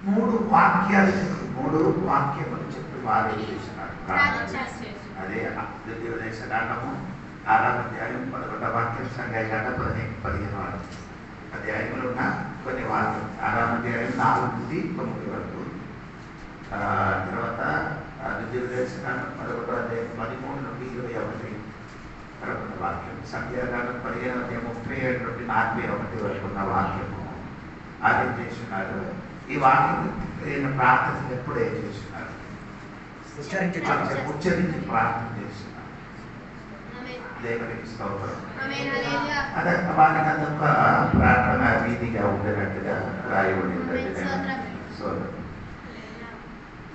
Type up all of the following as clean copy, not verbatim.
3 వాక్యాలు చెప్పి 3 వాక్యములు చెప్పి వారు ఏం చేస్తున్నారు? అదే ద్వితీయోపదేశకాండము 6వ అధ్యాయం 11వ వాక్యం, సంఖ్యాకాండ 15 అధ్యాయములు ఉన్న కొన్ని వాక్యం. 6వ అధ్యాయం 4 నుండి 9 వరకు. తర్వాత ద్వితీయోపదేశకాండం 11వ అధ్యాయం 13 నుండి 21 వరకు వాక్యం. సంఖ్యాకాండం 15వ అధ్యాయం 37 నుండి 41 వరకు ఉన్న వాక్యము ఆయన చేస్తున్నారు. ఈ వాక్యం ప్రార్థన ఎప్పుడు ఏం చేస్తున్నారు? ఉచ్చరించి ప్రార్థన చేస్తున్నారు. దేవునికి స్తోత్రం. అదే వారికి అదొక ప్రార్థన వీధిగా ఉండేటట్టుగా రాయబడి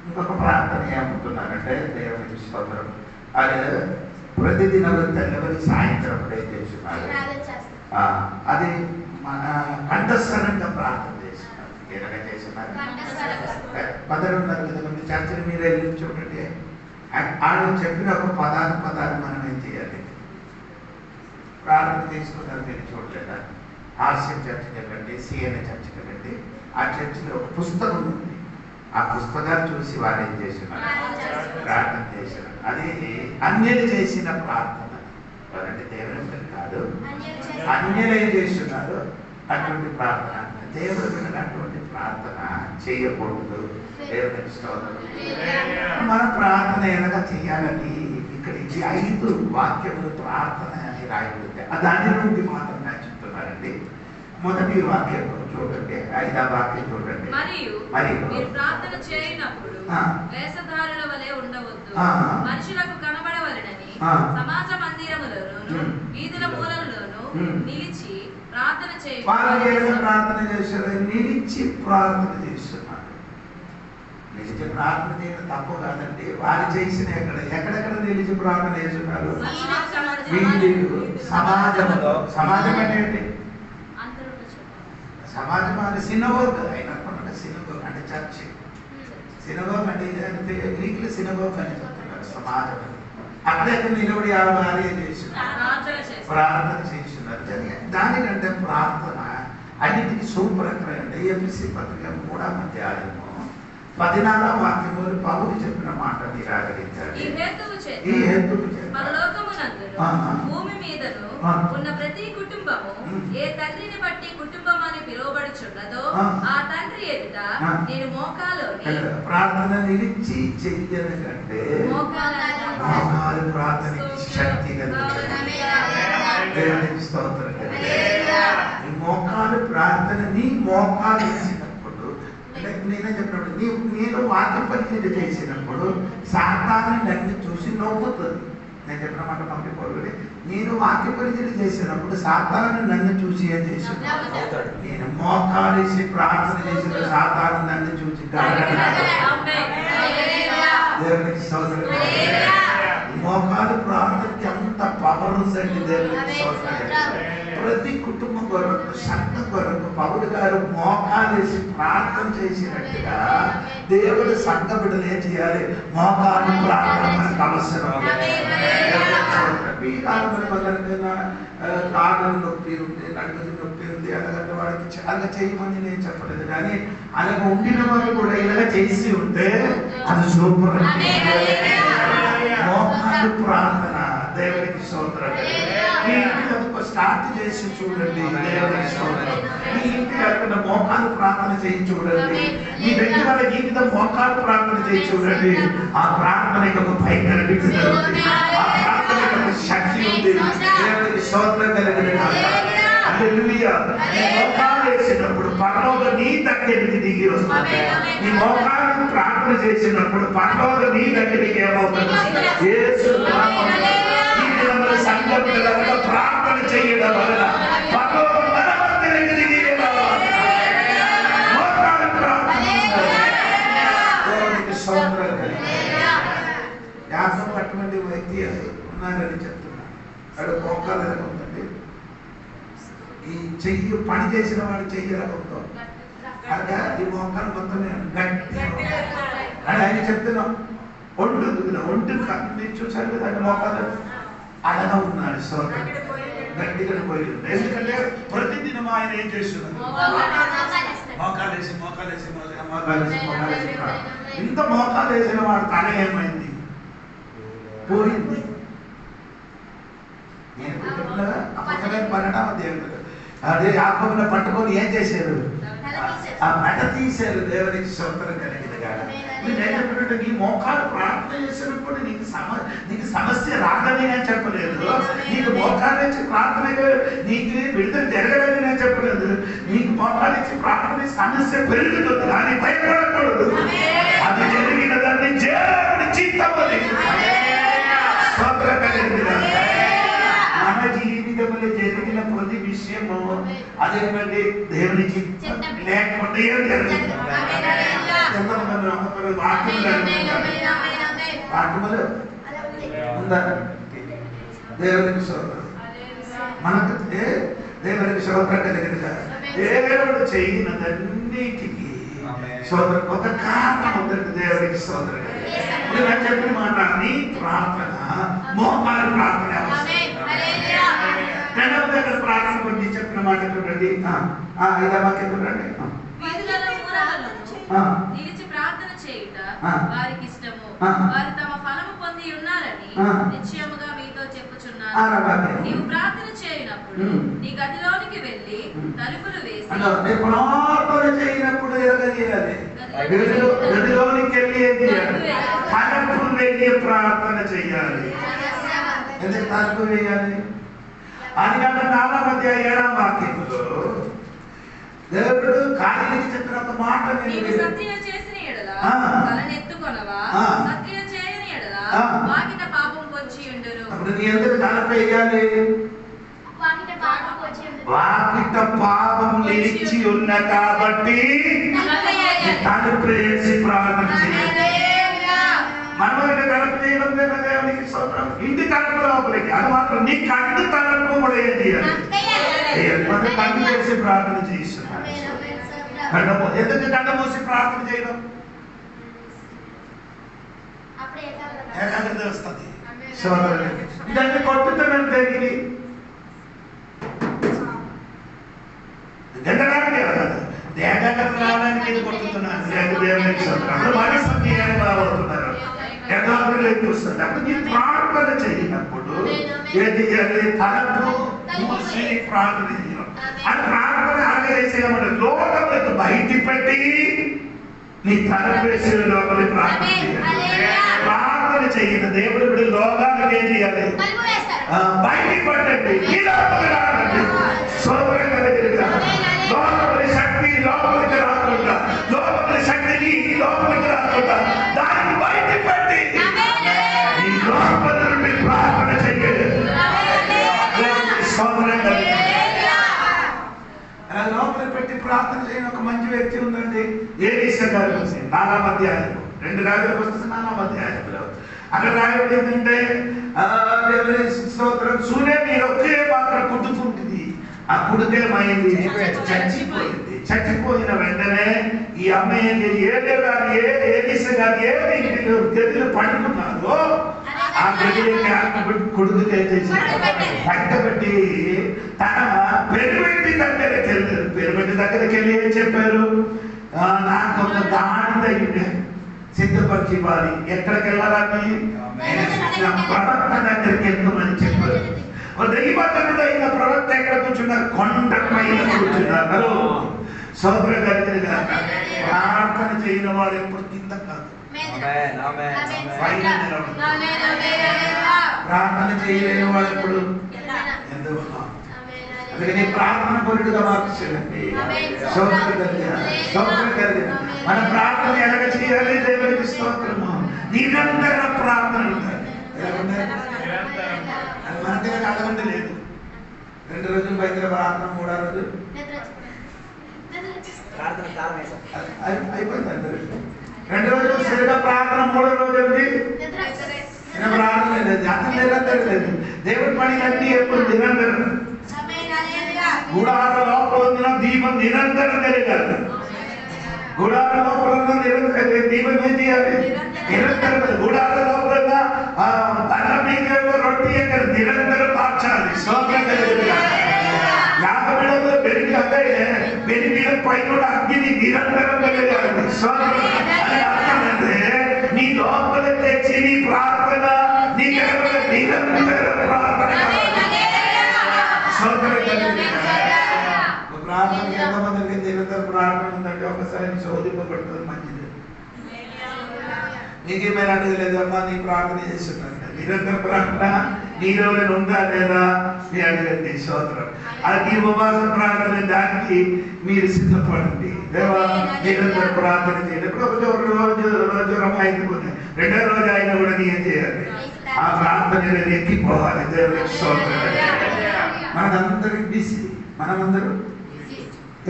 ఇంకొక ప్రార్థన ఏమంటున్నారంటే దేవునికి స్తోత్రం. అది ప్రతిదినం తెల్లవరి సాయంత్రం ఏం చేస్తున్నారు? అది మన కంఠస్వరంగా ప్రార్థన చేస్తున్నారు. ఏదైనా చేస్తున్నారు పదరున్నారు కదా మీ చర్చలు మీరు వెళ్ళి చూడండి. ఆయన చెప్పిన ఒక పదాలు మనం ఏం చేయాలి? ప్రార్థన చేసుకున్నారు. మీరు చూడలేదా? ఆర్సిఎం చర్చకి వెళ్ళండి, సిఎన్ఏ చర్చకి వెళ్ళండి. ఆ చర్చిలో ఒక పుస్తకం ఉంది. ఆ పుస్తకాలు చూసి వారు ఏం చేస్తున్నారు? ప్రార్థన చేస్తున్నారు. అది అన్యులు చేసిన ప్రార్థన. ఎవరంటే దేవుని కాదు, అన్యులు ఏం చేస్తున్నారు? అటువంటి ప్రార్థన. దేవుడు వినటువంటి ప్రార్థన చేయకూడదు. దేవునికి స్తోత్రం. మన ప్రార్థన ఎలాగా చేయాలని ఇక్కడ ఇది 5 వాక్యములు ప్రార్థన అని రాయబడింది. దాని నుండి మాత్రం నేను చెప్తున్నానండి. మొదటి వాక్యం చూడండి, 5వ వాక్యం చూడండి. మరియు మీరు ప్రార్థన చేయనప్పుడు వేషధారుల వలె ఉండవద్దు, మనుషులకు కనబడవలెనని సమాజ మందిరములోను వీధుల మూలలోను నిలిచి ప్రార్థన చేయుట. ప్రార్థన చేశారు, నిలిచి ప్రార్థన చేస్తున్నారు. నిలిచి ప్రార్థన చేయడం తప్పు కాదండి. వారు చేసిన ఎక్కడెక్కడ నిలిచి ప్రార్థన చేస్తున్నారు? వీధులు, సమాజంలో. సమాజం అంటే సమాజం అంటే సినగోగ్ అయినప్పుడు సినగోగ్ అంటే చర్చి. సినగోగ్ అంటే గ్రీకులు సినగోగ్ అని చెప్తున్నారు. సమాజం అక్కడెక్కడ నిలబడి ఆ వారు ఏం చేస్తున్నారు? ప్రార్థన చేస్తున్నారు. దానికంటే ప్రార్థన అన్నిటికీ సూపరంగా అంటే ఎఫెసీ పత్రిక 3వ అధ్యాయము 14వ వాక్యము పౌలు చెప్పిన మాట మీరు ఆచరించాలి. ఈ హేతువు భూమి మీదను ఉన్న ప్రతి కుటుంబము ఏ తండ్రిని బట్టి కుటుంబం అని పిలువబడుచున్నదో ఆ తండ్రి ఎదుట నేను మోకాలోని ప్రార్థన నిలిచి చెయ్యను కంటే మోకాలు ప్రార్థనకి శక్తి దేవునికి స్తోత్రం. మోకాలు ప్రార్థన నీ మోకాలు వేసినప్పుడు అంటే నేనే చెప్పినప్పుడు నేను వాక్య పరిచయం చేసినప్పుడు సాతాను నన్ను చూసి నవ్వుతుంది. నేను చెప్పిన మాట పంపిపోయి నేను వాక్య పరిచయం చేసినప్పుడు సాతాను నన్ను చూసి ఏం చేస్తున్నాడు? నేను మోకాలేసి ప్రార్థన చేసిన సాతాను నన్ను చూసి దేవునికి స్తోత్రం. మోకాలు ప్రార్థనకి ఎంత పవర్ ఉందండి. దేవునికి స్తోత్రం. ప్రతి కుటుంబం కొరకు సంఘం కొరకు పౌలు గారు మోకాలేసి ప్రార్థన చేసినట్టుగా దేవుడు సంఘ బిడ్డలు ఏం చేయాలి? మోకాలు ప్రార్థన మనకు అవసరం. ఈ కాలంలో కొందరికైనా కాళ్ళ నొప్పి ఉంది, నడుము నొప్పి ఉంది, అలాగంటే వాడికి అలా చేయమని నేను చెప్పలేదు. కానీ అలాగ ఉండిన వాళ్ళు కూడా ఇలాగ చేసి ఉంటే అది సూపర్. మోకాలు ప్రార్థన దేవునికి స్తోత్రం. మీ ఇంటికి స్టార్ట్ చేసి చూడండి. దేవునికి స్తోత్రం. మీ ఇంటికి అక్కడ మోకాలు ప్రార్థన చేసి చూడండి. మీ వ్యక్తి వాళ్ళ జీవితం మోకాలు ప్రార్థన చేసి చూడండి. ఆ ప్రార్థనకి ఒక భయం కనిపించగలుగుతుంది. ఆ ప్రార్థనకి ఒక శక్తి ఉంది. దేవునికి స్తోత్రం కలిగిన మోకాలు వేసినప్పుడు పరలోక నీ దగ్గరికి దిగి వస్తుంది. నీ మోకాలను ప్రార్థన చేసినప్పుడు పరలోక నీ దగ్గరికి ఏమవుతుంది? యేసు సంఘం ప్రార్థన చేయడం వలన పరలోకం మన దగ్గరికి దిగి మోకాలు ప్రార్థన యాసం అటువంటి వ్యక్తి ఉన్నారని చెప్తున్నాను. అక్కడ మోకాలు ఎలా ఉందండి? ఈ చెయ్యి పని చేసిన వాడు చెయ్యి ఎలా ఉందో అలా ఈ మోకాలు మొత్తం గట్టి అని ఆయన చెప్తున్నాం. ఒంటి మీరు చూసారు కదా అంటే మోకాలు అలాగా ఉన్నాడు. సోదరు గట్టిగా పోయి ఉంది. ఎందుకంటే ప్రతిదినం ఆయన ఏం చేస్తున్నారు? మోకాలేసి ఇంత మోకాలు వేసిన వాడు తన ఏమైంది? పోయింది. నేను అప్పటికే 12వ అధ్యాయంలో అదే యాకోబుని పట్టుకొని ఏం చేశారు? ఆ మెడ తీశారు. దేవునికి స్తోత్రం కలిగిన గాక. నేను నీ మోకాలు ప్రార్థన చేసినప్పుడు నీకు సమస్య రాదని నేను చెప్పలేదు. నీకు మోకాలు ఇచ్చి ప్రార్థన నీకు విడుదల జరగదని నేను చెప్పలేదు. నీకు మోకాలు ఇచ్చి ప్రార్థన సమస్య పెరుగుతుంది కానీ భయపడకూడదు. అది జరిగిన దాన్ని దేవుడి చిత్తమని స్తోత్రం కలిగిన గాక. మన జీవితంలో జరిగిన ప్రతి విషయము అదేంటంటే దేవుని చిత్తం లేకపోతే ఏం జరుగుతుంది? వాక్యములు ఉందా? దేవునికి స్తోత్రం. మనకు దేవునికి స్తోత్రం కలిగిన దేవుడు చేయనదన్నిటికీ స్తోత్రం ఒక కారణం ఉందండి. దేవునికి స్తోత్రం. నేను చెప్పిన మాట నీ ప్రార్థన మోకాలు ప్రార్థన రెండవ దగ్గర ప్రార్థన గురించి చెప్పిన మాట చూడండి. 5వ వాక్యం చూడండి. నిలిచి ప్రార్థన చేయుట వారికి ఇష్టము, వారు తమ ఫలము పొంది ఉన్నారని నిశ్చయముగా మీతో చెప్పుచున్నాను. నీవు ప్రార్థన చేయునప్పుడు నీ గదిలోనికి వెళ్ళి తలుపులు వేసి ప్రార్థన చేయనప్పుడు ఎలాగేయాలి? గదిలోనికి వెళ్ళి ఏం చేయాలి? తలుపులు వెళ్ళి ప్రార్థన చేయాలి. ఎందుకు తలుపు వేయాలి? అది కాక 4వ అధ్యాయం 7వ వాక్యంలో దేవుడు కాయలకి చెప్పిన ఒక మాట, నీవు సత్క్రియ చేసిన యెడల తలనెత్తుకొనవా, సత్క్రియ చేయని యెడల వాకిట పాపం పొంచి ఉండును. అప్పుడు నీ ఎందుకు తలపై వేయాలి? వాకిట పాపం నిలిచి ఉన్న కాబట్టి తలుపు వేసి ప్రార్థన చేయాలి. మనమైతే తలుపు చేయడం దేవునికి స్తోత్రం. ఇంటి తలుపు లోపలికి అది మాత్రం నీ కంటి తలుపు కూడా ఏం చేయాలి? కంటి చేసి ప్రార్థన చేయిస్తున్నాను. ఎందుకు కండ మూసి ప్రార్థన చేయడం? ఏకాగ్రత వస్తుంది. ఇదన్నీ కొట్టుతున్నాను దేనికి? గంటడానికి కదా, ఏకాగ్రత రావడానికి ఇది కొట్టుతున్నాను. దేవునికి స్తోత్రం. మనసు బాగుతున్నారు, ఏకాగ్రత వస్తుంది. అప్పుడు నీ ప్రార్థన చేయనప్పుడు ఏది తలుపు మూసి ప్రార్థన చేయడం. అది ప్రార్థన ఆగేసేయమంటే లోకంలోకి బయట పెట్టి నీ తలుపు వేసే లోపలి ప్రార్థన చేయాలి. ప్రార్థన చేయన దేవుడు ఇప్పుడు లోకానికి ఏం చేయాలి? బయటికి పట్టండి, ఈ లోపలికి రాకండి. సోదరం కలిగిన లోపలి శక్తి లోపలికి రాకుండా, లోపలి శక్తిని లోపలికి రాకుండా దాన్ని బయటికి పెట్టి ఈ లోపలి నుండి ప్రార్థన చేయాలి. సోదరం కలిగిన లోపల పెట్టి ప్రార్థన చేయని ఒక మంచి వ్యక్తి ఉందండి. ఏలీషా గారు 4వ అధ్యాయం 2 రాజులకు వస్తుంది. 4వ అధ్యాయంలో అక్కడ రాయబడి ఏంటంటే స్తోత్రం, సూర్యుని ఒకే మాత్రం కుట్టుకుంటుంది. ఆ కుడికేమైంది? చచ్చిపోయింది. చచ్చిపోయిన వెంటనే ఈ అమ్మాయి ఏలీషా గారు ఏ ఇంటిలో గదిలో పడుకున్నారో ఆ గదిలోకి కొడుకు తెచ్చేసి పట్టబెట్టి తన పెరుమెట్టి దగ్గరికి వెళ్ళారు. పెరుమెట్టి దగ్గరికి వెళ్ళి ఏం చెప్పారు? నాకు ఒక దాడి సిద్ధపరిచి ఇవ్వాలి. ఎక్కడికి వెళ్ళాలని? ప్రవక్త దగ్గరికి వెళ్తామని చెప్పారు. దైవజనుడు అయిన ప్రవక్త ఎక్కడ కూర్చున్నారు? కొండ పైన కూర్చున్నారు. సోదర కలిగిన కాక ప్రార్థన చేయని వాడు ఎప్పుడు కింద కాదు, ప్రార్థన చేయలేని వాడు ఎప్పుడు ఎందుకు? అందుకని ప్రార్థన పరుడుగా మార్చేయండి. స్తోత్రం కలిగిన స్తోత్రం కలిగిన మన ప్రార్థన ఎలాగ చేయాలి? దేవునికి స్తోత్రము. నిరంతర ప్రార్థన ఉండాలి. మన దగ్గర అడగండి లేదు. 2 రోజులు బయట ప్రార్థన, 3వ రోజు అయిపోయింది. 2 రోజులు సరిగా ప్రార్థన, 3వ రోజు ప్రార్థన లేదు. అతను నిరంతరం లేదు. దేవుడి పని అన్ని ఎప్పుడు నిరంతరం. గుడార లోపల ఉన్న దీపం నిరంతరం తెలియగలదు. గుడార లోపల ఉన్న దీపం ఏం చేయాలి? నిరంతరం. గుడార లోపల రొట్టి ఎక్కడ నిరంతరం మార్చాలి. స్తోత్రం కలిగిన సాగబిడలో పెరిగి అంటే పెరిగి మీద పైన అగ్ని నిరంతరంగా అర్థమంటే నీ లోపల తెచ్చి నీ ప్రార్థన నీ నిరంతర ప్రార్థన. ప్రార్థన ఎంతమందికి నిరంతర ప్రార్థన ఉందంటే ఒకసారి శోధింపబడుతుంది మంచిది. నీకేమైనా అడగలేదమ్మా, నీ ప్రార్థన చేస్తున్నాను. నిరంతర ప్రార్థన నీలోనే ఉందా లేదా నీ అడగండి. స్తోత్రం. అది ఉపవాస ప్రార్థన, దానికి మీరు సిద్ధపడండి. దేవా నిరంతర ప్రార్థన చేయండి. ఇప్పుడు ఒక జ్వరం అయిపోతుంది, రెండో రోజు అయినా కూడా నీ ఏం చేయాలి? ఆ ప్రార్థన ఎక్కిపోవాలి. దేవుడికి స్తోత్రం. మనమందరికి బిజీ, మనమందరూ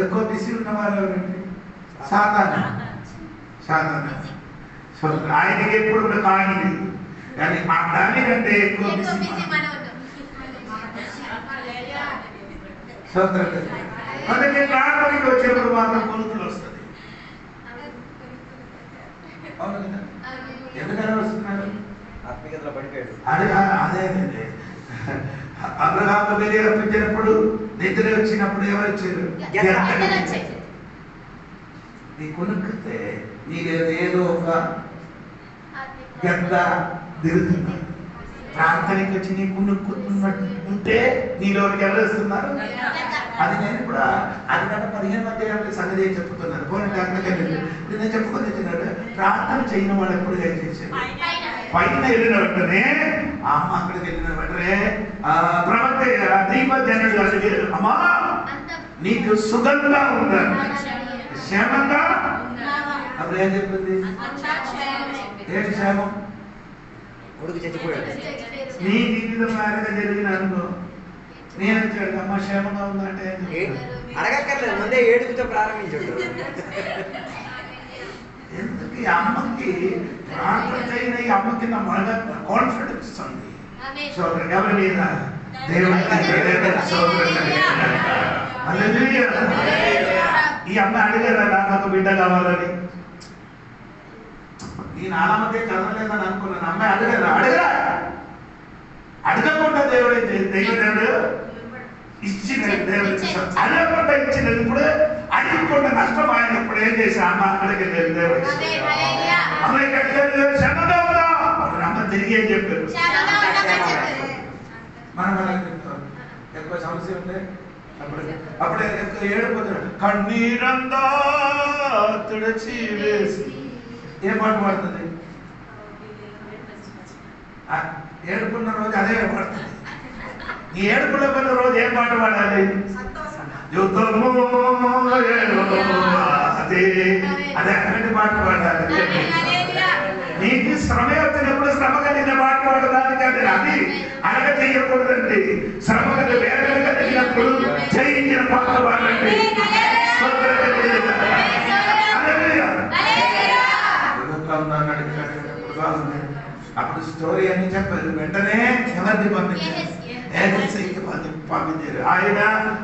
ఎక్కువ బిజీ ఉన్న వాళ్ళు ఎవరండి? సాతాను. ఆయనకి ఎప్పుడు కూడా ఖాళీ లేదు, కానీ ఆ దానికంటే ఎక్కువ బిజీ. అందుకే ప్రార్థనకి వచ్చినప్పుడు మాత్రం కొనుక్కులు వస్తుంది. ఎందుకని వస్తున్నారు? అదే అబ్రహాము బలి అర్పించినప్పుడు, నిద్ర వచ్చినప్పుడు ఎవరు వచ్చారు? నీ కొనుక్కితే నీకేదో ఒక గద్ద దిగుతుంది. ప్రార్థనకి వచ్చి నీ కొనుక్కున్నట్టు ఉంటే నీలోకి ఎవరు వస్తున్నారు? అది నేను ఇప్పుడు అది గత 15 అధ్యాయంలో సంగతి చెప్పుతున్నాను. పోనీ నేను చెప్పుకొని ప్రార్థన చేయని వాళ్ళు ఎప్పుడు ఏం చేశారు? పైన వెళ్ళిన వెంటనే అమ్మ అక్కడికి వెళ్ళిన వెంటనే ప్రవక్త దైవజనుడు అడిగారు, అమ్మా నీకు సుగంధంగా ఉందా, క్షేమంగా? అప్పుడు ఏం చెప్పింది? ఏం క్షేమం? నీ జీవితం మేరగా జరిగిన అనుకో, నేను అమ్మ క్షేమంగా ఉందంటే అడగక్కర్లేదు, ముందే ఏడుపుతో ప్రారంభించాడు. ఎందుకు ఈ అమ్మకి ప్రార్థన చేయని ఈ అమ్మకి నా బాగా కాన్ఫిడెన్స్ ఉంది. సో ఎవరి మీద? దేవుడి. ఈ అమ్మ అడిగారా నాకు బిడ్డ కావాలని? ఈ నాన్నమ్మకే చదవలేదని అనుకున్నాను. అమ్మాయి అడగరా అడగకుండా దేవుడు ఇచ్చిన దేవుడు అడగకుండా ఇచ్చినది. ఇప్పుడు అడగకుండా నష్టం అయినప్పుడు ఏం చేసి అమ్మ అక్కడికి వెళ్ళేది దేవుడు. అమ్మ ఇక్కడికి వెళ్ళి క్షమగా ఉందా? అమ్మ తిరిగి ఏం చెప్పారు? మనం చెప్తాం ఎక్కువ సమస్య ఉంటే అప్పుడే ఎక్కువ ఏడిపోతాడు. కన్నీరందా తుడచి వేసి ఏ పాట పాడుతుంది? ఏడుకున్న రోజు అదే పాడుతుంది. నీ ఏడుపులో కొన్న రోజు ఏం పాట పాడాలి? యుద్ధము అదే అదే అటువంటి పాట పాడాలి. నీకు శ్రమ వచ్చినప్పుడు శ్రమ కలిగిన పాట పాడడానికి అది అడగ చేయకూడదండి. శ్రమ కలిగి వేదన కలిగినప్పుడు జయించిన పాట పాడండి. అప్పుడు స్టోరీ అని చెప్పారు. వెంటనే ఎవరిని పంపించారు? పంపించారు. ఆయన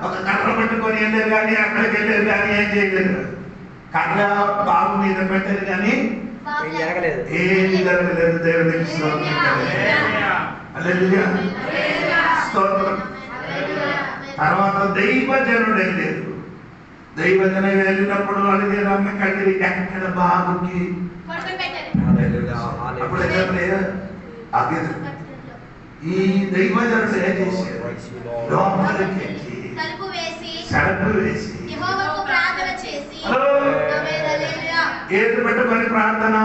ఒక కర్ర పట్టుకొని వెళ్ళారు, కానీ అక్కడికి వెళ్ళారు, కానీ ఏం చేయలేదు. కర్ర బాబు మీద పెట్టారు, కానీ ఏది జరగలేదు. దేవుడికి స్తోత్రం. తర్వాత దైవజనుడు వెళ్ళారు. దైవజన వెళ్ళినప్పుడు అడిగే అమ్మ కడిగి ఎక్కడ బాబుకి అప్పుడు ఈ దైవజనుడు ఏం చేశారు? లోపలికి ఎక్కి సరుకు వేసి ఏది పెట్టుకొని ప్రార్థన,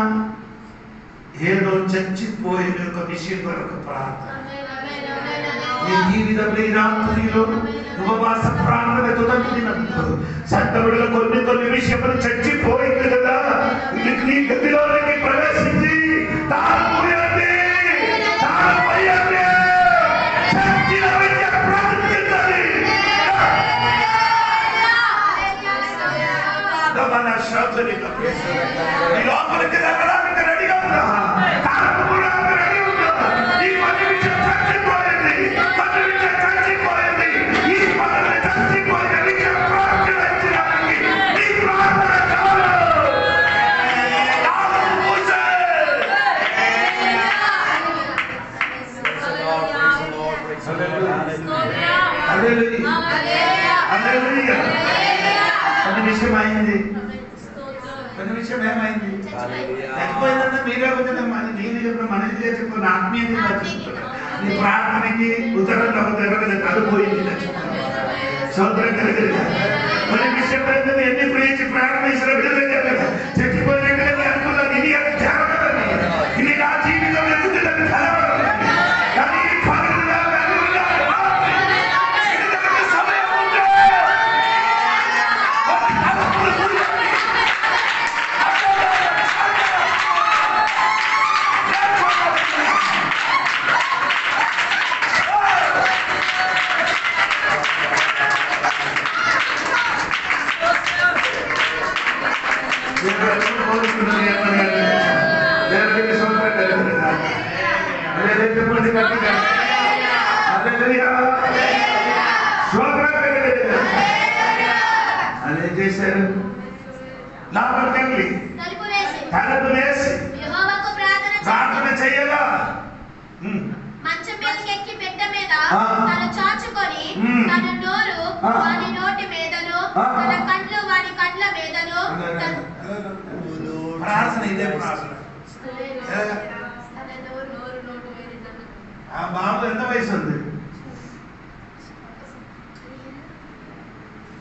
ఏదో చచ్చిపోయిన ఒక విషయం కొరకు ప్రార్థన. నీ జీవితంలో ఈ రాత్రిలో ఉపవాస ప్రార్థన తొలగినప్పుడు సంతముడిలో కొన్ని విషయములు చచ్చిపోయింది కదా, నీ గదిలోనికి ప్రవేశించి లోపలికి వెళ్ళడానికి రెడీగా ఉందా? రెడీ ఉందా? ఈ పని విషయం చచ్చిపోయింది, పని విషయం చచ్చిపోయింది. ఈ పనులు చచ్చిపోయిన విషయం ప్రార్థించడానికి నీ ప్రార్థన చాలు. ఏమైంది? కొన్ని విషయం ఏమైంది? చచ్చిపోయిందంటే మీరే కొంచెం నేను చెప్పిన మనిషి చెప్పిన ఆత్మీయంగా చచ్చిపోతారు. నీ ప్రార్థనకి ఉత్తరంలో కలిపోయింది చచ్చిపోతారు. సోదరం కలిగింది కొన్ని విషయం ఎన్ని ప్రేమించి ప్రార్థన చేసిన బిడ్డలు చచ్చిపోయినట్టుగా అనుకున్నది ఇది జరగదని ఇది నా జీవితం ఎందుకు కలవడం కానీ సమయం ఉంటే అదే చేశారు. లాభకెళ్ళి తలుపు వేసి ప్రార్థన చెయ్యగా మంచం మీదకి ఎక్కి పెట్ట మీద తన చాచుకొని తన నోరు వాని నోటి మీదను తన కండ్లు వాని కండ్ల మీదను ప్రార్థన ఇదే ప్రార్థన. ఆ బాబు ఎంత వయసు ఉంది?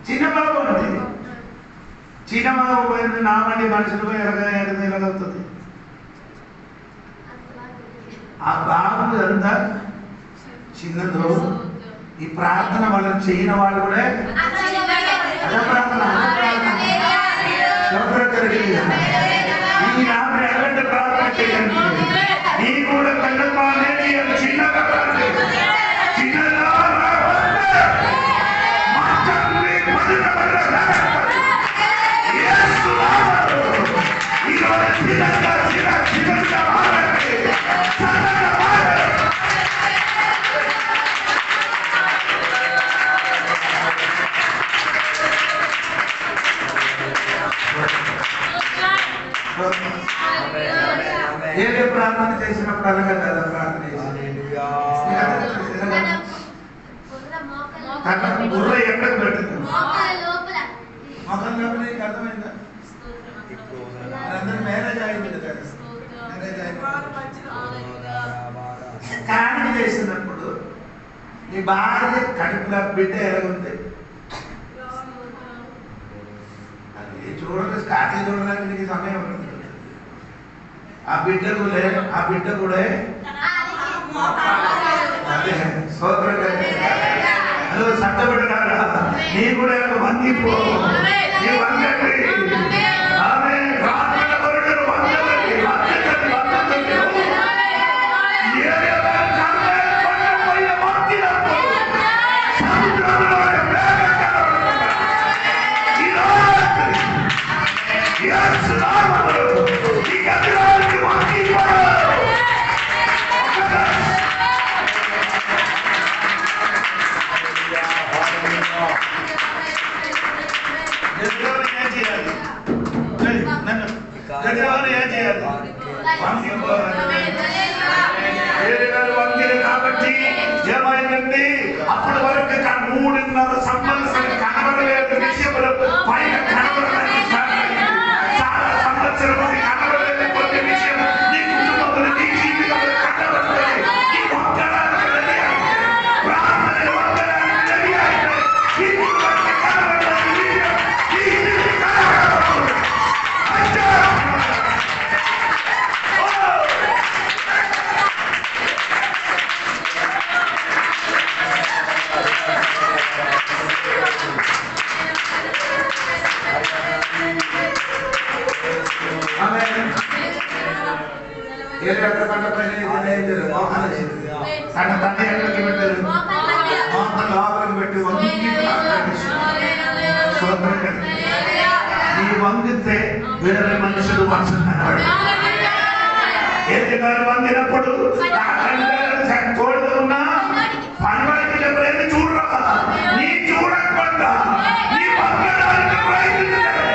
చిన్న బాబు ఉంది. చిన్న బాబు పోయింది నామండి మనుషులు ఎరగవుతుంది. ఆ బాబు ఎంత చిన్నదో ఈ ప్రార్థన వాళ్ళని చేయని వాళ్ళు కూడా అదే ప్రార్థన ఈ ఆమె ఎలాంటి ప్రార్థన చేయండి. నీ కూడా కన్నమ్మ అనేది చిన్నగా చిన్నగా ఏదే ప్రార్థన చేసినప్పుడు అలాగే కదా ప్రార్థన బుర్ర ఎక్కడ పెట్టింది మొఖం లోపల నీకు అర్థమైందా? అందరూ మ్యారేజ్ అయింది కదా. స్కానింగ్ చేసినప్పుడు నీ భార్య కడుపులో బిడ్డ ఎలాగుంది అది చూడండి. స్కానింగ్ చూడడానికి నీకు సమయం ఉంటుంది. ఆ బిడ్డ కూడా అదే సోదరు సట్టబడ్డారా నీ కూడా వంగిపో నీ వంగండి. ఆమె ప్రార్థన కొరడు వంగండి కాబట్టి ఏమైందండి అప్పటి వరకు 3.5 సంవత్సరాలు కనబడలేదు విషయంలో పైన కనబడలేదు. చాలా సంవత్సరం కనబడలేదు కొన్ని విషయం నీ కుటుంబంలో నీ జీవితంలో కనబడలేదు. ఈ ఒక్కడానికి ప్రార్థన ఒక్కడానికి తన తండ్రి ఎక్కడికి పెట్టారు? లోపలికి పెట్టి నీ వంగితే వేరే మనుషులు వంచుతున్నాడు. ఎందుకంటే వంగినప్పుడు తోడుగా ఉన్నా పనివాడికి ఎప్పుడైతే చూడరా నీ చూడకుండా నీ వంగడానికి ప్రయత్నించారు.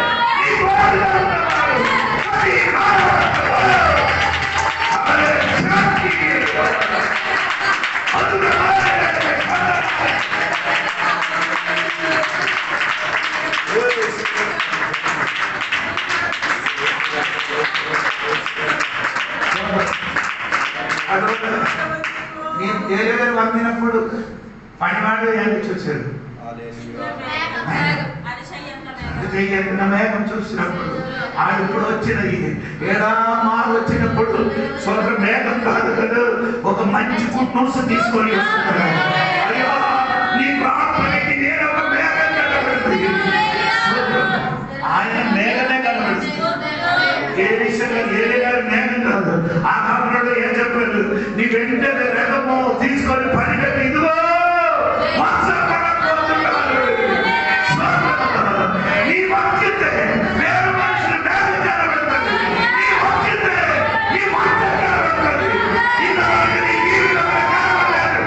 ఏలియా వందినప్పుడు పనివాడు ఏమి చూశాడు? మేఘం చూసినప్పుడు ఇప్పుడు వచ్చినది ఏడామారు వచ్చినప్పుడు స్వర్గ మేఘం కాదు కదా, ఒక మంచి కుట్నూసు తీసుకొని వస్తున్నాడు. అయ్యో నీ ప్రార్థనకి నేను ఒక మేఘం కనబడుతుంది. ఆయన మేఘమే కనబడుతుంది. ఏ విషయంలో ఏలియా మేఘం కాదు. ఆ కాలంలో ఏం చెప్పారు? నీ వెంటనే రథము తీసుకొని పనిపెట్టి ఇదిగో నీ వాక్యతే వేరే మనుషులు మేఘం కనబడుతుంది. నీ వాక్యతే నీ వాక్యం కనబడుతుంది. ఇంతవరకు నీ జీవితంలో కనబడలేదు.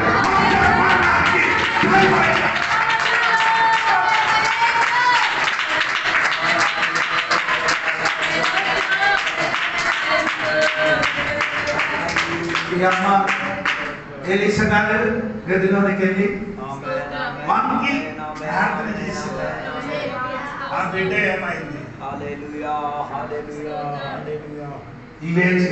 ఈ అమ్మ ఎలీషా గారు గదిలోనికి వెళ్ళి వంగి ప్రార్థన చేసింది. ఆ బిడ్డ ఏమైంది? లేచి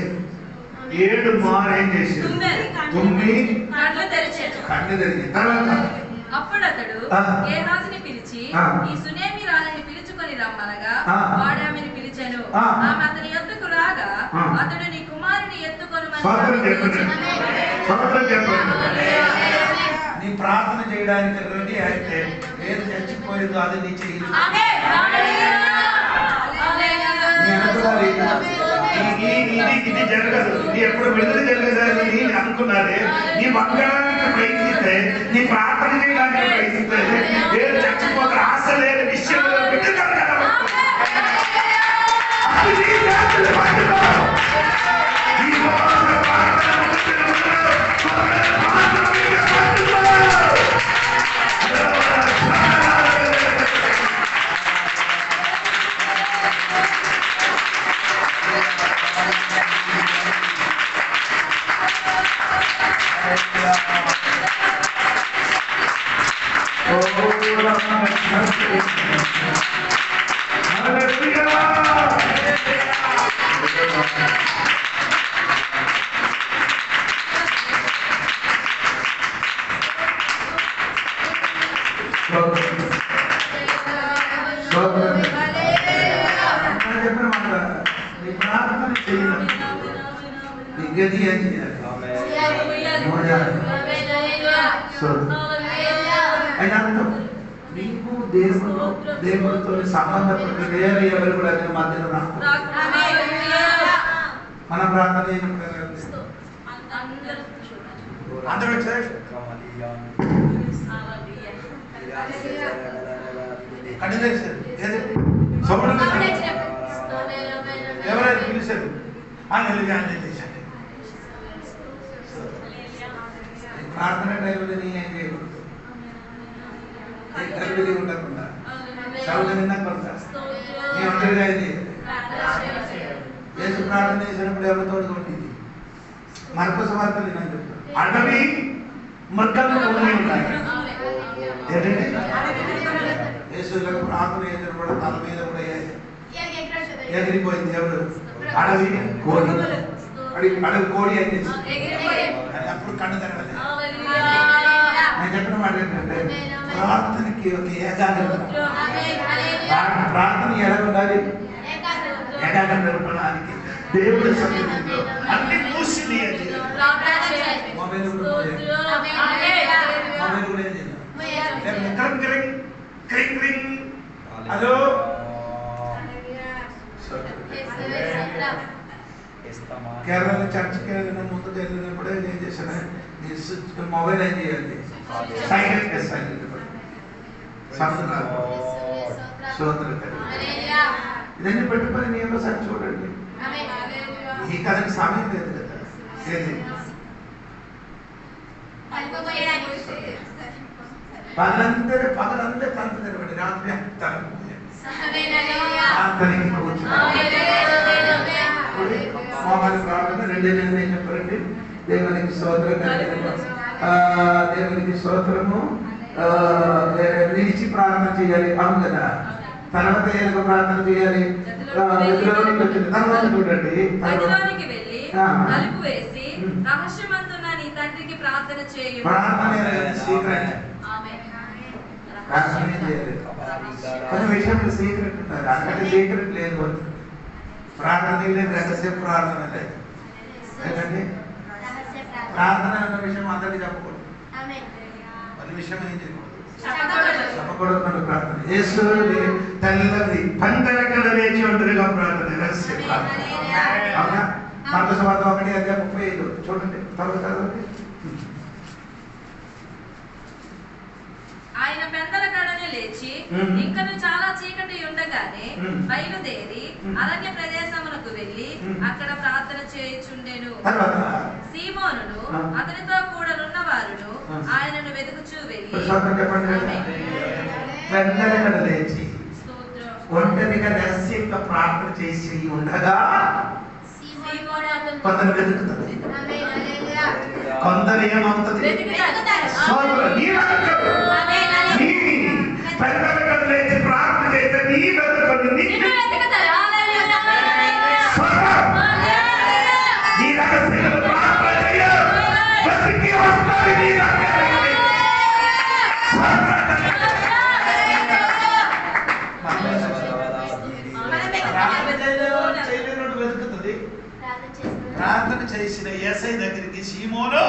7 మారు ఏం చేసింది? తుమ్మి కళ్ళు తెరిచి తర్వాత అప్పుడు అతడు గేహాజీని పిలిచి ఈ సునేమి రాణిని పిలుచుకొని రమ్మనగా వాడు ఆమెను పిలిచెను. ఆమె అతని యొద్దకు రాగా అతడు నీ కుమారుని ఎత్తుకొనుమని నీ ప్రార్థన చేయడానికి రెడీ అయితే ఏది చచ్చిపోయిందో అది నీ చెయ్యి. ఇది జరగదు. ఇది ఎప్పుడు విడుదల జరగదని అనుకున్నారే. నీ వంగడానికి ప్రయత్నిస్తే, నీ ప్రార్థన చేయడానికి ప్రయత్నిస్తే ఏది చచ్చిపోతే ఆశ లేని విషయంలో విడుదల నీకు దేవుడితో సంబంధపడిన వేరే ఎవరు కూడా మధ్యలో రాకు. మన ప్రార్థన అందరూ ఎవరైనా పిలిచారు ప్రార్థన టైంలో నీ ఏం చేయకూడదు. ఉండకుండా చదువు వినకుండా నీ ఒంటరిగా ఇది యేసు ప్రార్థన చేసినప్పుడు ఎవరు తోడుకుంటుంది? మార్కొస్ వార్తలు నేను చెప్తాను. అడవి మృగాలు ఉన్నాయి. ఏంటంటే యేసులకు ప్రార్థన చేసినప్పుడు తల మీద కూడా ఎగిరిపోయింది. ఎవరు? అడవి కోడి. అడవి కోడి అయితే అప్పుడు కన్ను తెరవలేదు. నేను చెప్పిన మాట ఏంటంటే ప్రార్థనకి ఒక ఏకాగ్రత. ప్రార్థన ఎలా ఉండాలి? ఏకాగ్రత ఉండడానికి దేవుడి సన్నిధిలో అన్ని మూసింది. మొబైల్ కూడా హలో కేరళ చర్చ్కి వెళ్ళిన ముందు వెళ్ళినప్పుడే ఏం చేశాను, మొబైల్ ఏం చేయాలి? సైలెంట్ ఇదన్నీ పెట్టుకొని నేను ఒకసారి చూడండి. ఈ కథకి సమయం లేదు కదా. ఏది పగలందరూ తలుపు తెరవండి. రాత్రి ప్రార్థనకి మోహాలు ప్రార్థన 2 ఏం చెప్పారండి? దేవునికి స్తోత్రం, దేవునికి స్తోత్రము, నిలిచి ప్రార్థన చేయాలి. అవును కదా. తర్వాత ఏదో ప్రార్థన చేయాలి. తర్వాత చూడండి, గదిలోనికి వెళ్ళి తలుపు వేసి రహస్యమందున నీ తండ్రికి ప్రార్థన చేయు. ప్రార్థన సీక్రెట్. ఆమేన్. ప్రార్థన చేయలేదు. కొన్ని విషయంలో సీక్రెట్ ఉంటారు, అక్కడ సీక్రెట్ లేదు. ప్రార్థన లేదు, రహస్య ప్రార్థన లేదు. ఏంటంటే ప్రార్థన అన్న విషయం అందరికీ చెప్పకూడదు. కొన్ని విషయం ఏం చేయకూడదు, చెప్పకూడదు. ప్రార్థన యేసు తెల్లది పంటలక్కడ లేచి ఒంటరిగా ప్రార్థన రహస్య ప్రార్థన. అవునా? మార్కు సువార్త 1:35 చూడండి, త్వరగా చదవండి. ఆయన పెందల కడనే లేచి ఇంకను చాలా చీకటి ఉండగానే బయలుదేరి అరణ్య ప్రదేశమునకు వెళ్లి అక్కడ ప్రార్థన చేయుచుండెను. సీమోనును అతనితో కూడా ఉన్న వారును ఆయనను వెతుకుచూ వెళ్ళి పెందల కడ లేచి ఒంటరిగా రహస్యంగా ప్రార్థన చేసి ఉండగా కొందరు వెతుకుతుంది, కొందరు ఏమవుతుంది, పెద్దల కడ లేచి ప్రార్థన చేస్తే నీ వెతుకొని నీ రహస్యంగా ప్రార్థన చేయ వెతికి వస్తారు. నీ వెతుకుతుంది. ప్రార్థన చేసిన యేసై దగ్గరికి సీమోను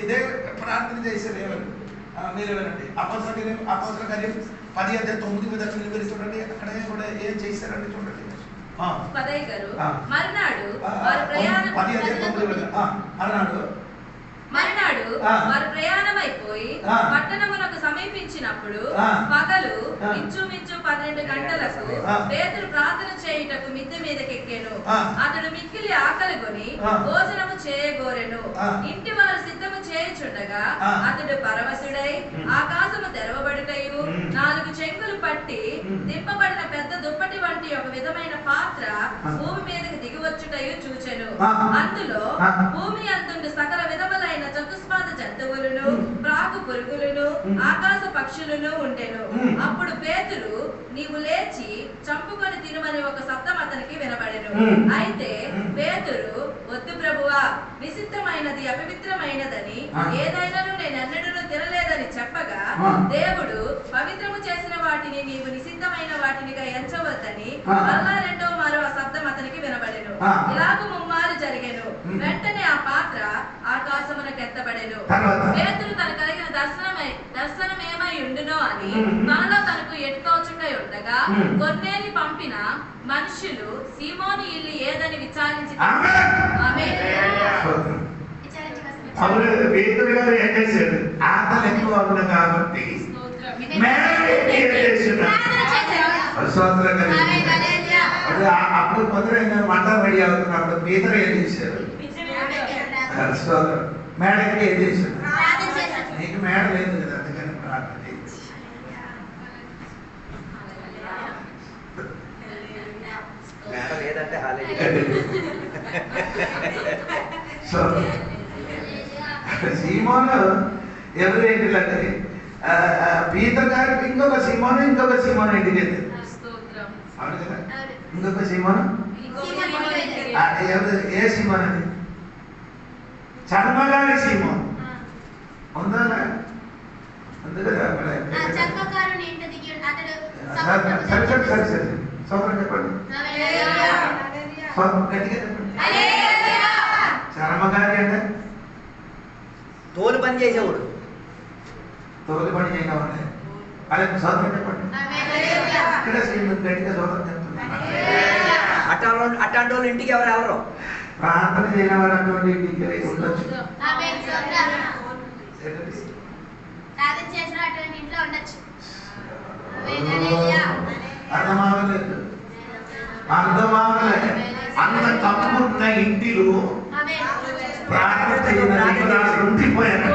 ఇదే ప్రార్థన చేసేది. మీరు వినండి, అపోస్తల కార్యం 10:9 చూడండి. అక్కడ కూడా ఏం చేశారండి చూడండి. మరునాడు వారు ప్రయాణమైపోయి పట్టణమునకు సమీపించినప్పుడు పగలు ఇంచుమించు 12 గంటలకు పేతురు ప్రార్థన చేయుటకు మిద్దె మీదకెక్కెను. అతడు మిక్కిలి ఆకలి కొని భోజనము చేయగోరెను. ఇంటి వారు సిద్ధము చేయుచుండగా అతడు పరవశుడై ఆకాశము తెరవబడుటయు 4 చెంగులు పట్టి దింపబడిన పెద్ద దుప్పటి వంటి ఒక విధమైన పాత్ర భూమి మీదకి దిగివచ్చుటయు చూచెను. అందులో భూమి అందుండు సకల విధములైన చతుస్పాద జంతువులను ప్రాకు పురుగులను ఆకాశ పక్షులను ఉండెను. అప్పుడు పేతురు, నీవు లేచి చంపుకొని తినమని ఒక శబ్దం అతనికి వినబడెను. అయితే పేతురు, వద్దు ప్రభువా, నిషిద్ధమైనది అపవిత్రమైనదని ఏదైనాను నేనెన్నడూ తినలేదని చెప్పగా దేవుడు పవిత్రము చేసిన వాటిని నీవు నిషిద్ధమైన వాటినిగా ఎంచవద్దని మరలా రెండో మరో శబ్దం అతనికి వినబడెను. ఇలాగ ముమ్మారు జరిగెను. వెంటనే ఆ పాత్ర ఆకాశమునకు ఎత్తబడెను. పేతురు తన కలిగిన దర్శనమేమై ఉండునో అని మనలో తనకు ఎట్టుకోచుండై ఉండగా కొన్నేలి పంపిన మనుషులు సీమోను ఇల్లు ఏదని విచారించి పేతురు గారు ఏం చేశాడు? ఆకలి ఎక్కువ అవును కాబట్టి అప్పుడు కొందరు వంట రెడీ అవుతున్నప్పుడు పేతురు ఏం చేశారు? మేడకి ఏం చేశాడు? నీకు మేడ లేదు కదా, అందుకని ప్రార్థన చేసి సీమోను ఎవరు ఏంటిలంటే పీతర్ గారికి ఇంకొక సీమోను ఇంటికి వెళ్తారు. అవును కదా, ఇంకొక సీమోను. ఏ సీమోన్ అది? చర్మగారి సీమోన్ ఉందా? ఉంది కదా. సరే సోదరం చెప్పండి, గట్టిగా చెప్పండి. చర్మగారి అంటే తోలు పని చేసేవాడు. తోలు పని చేయడం అదే సోదరం చెప్పండి. ఇక్కడ గట్టిగా సోదరం చెప్తున్నారు. అట్లాంటి వాళ్ళు ఇంటికి ఎవరు వెళ్ళరు. ప్రార్థన చేయని వారు అటువంటి ఇంటికి ఉండొచ్చు. అర్థమాగలేదు. అంత తప్పున్న ఇంటిలో ప్రార్థన చేయడానికి ఉండిపోయారు.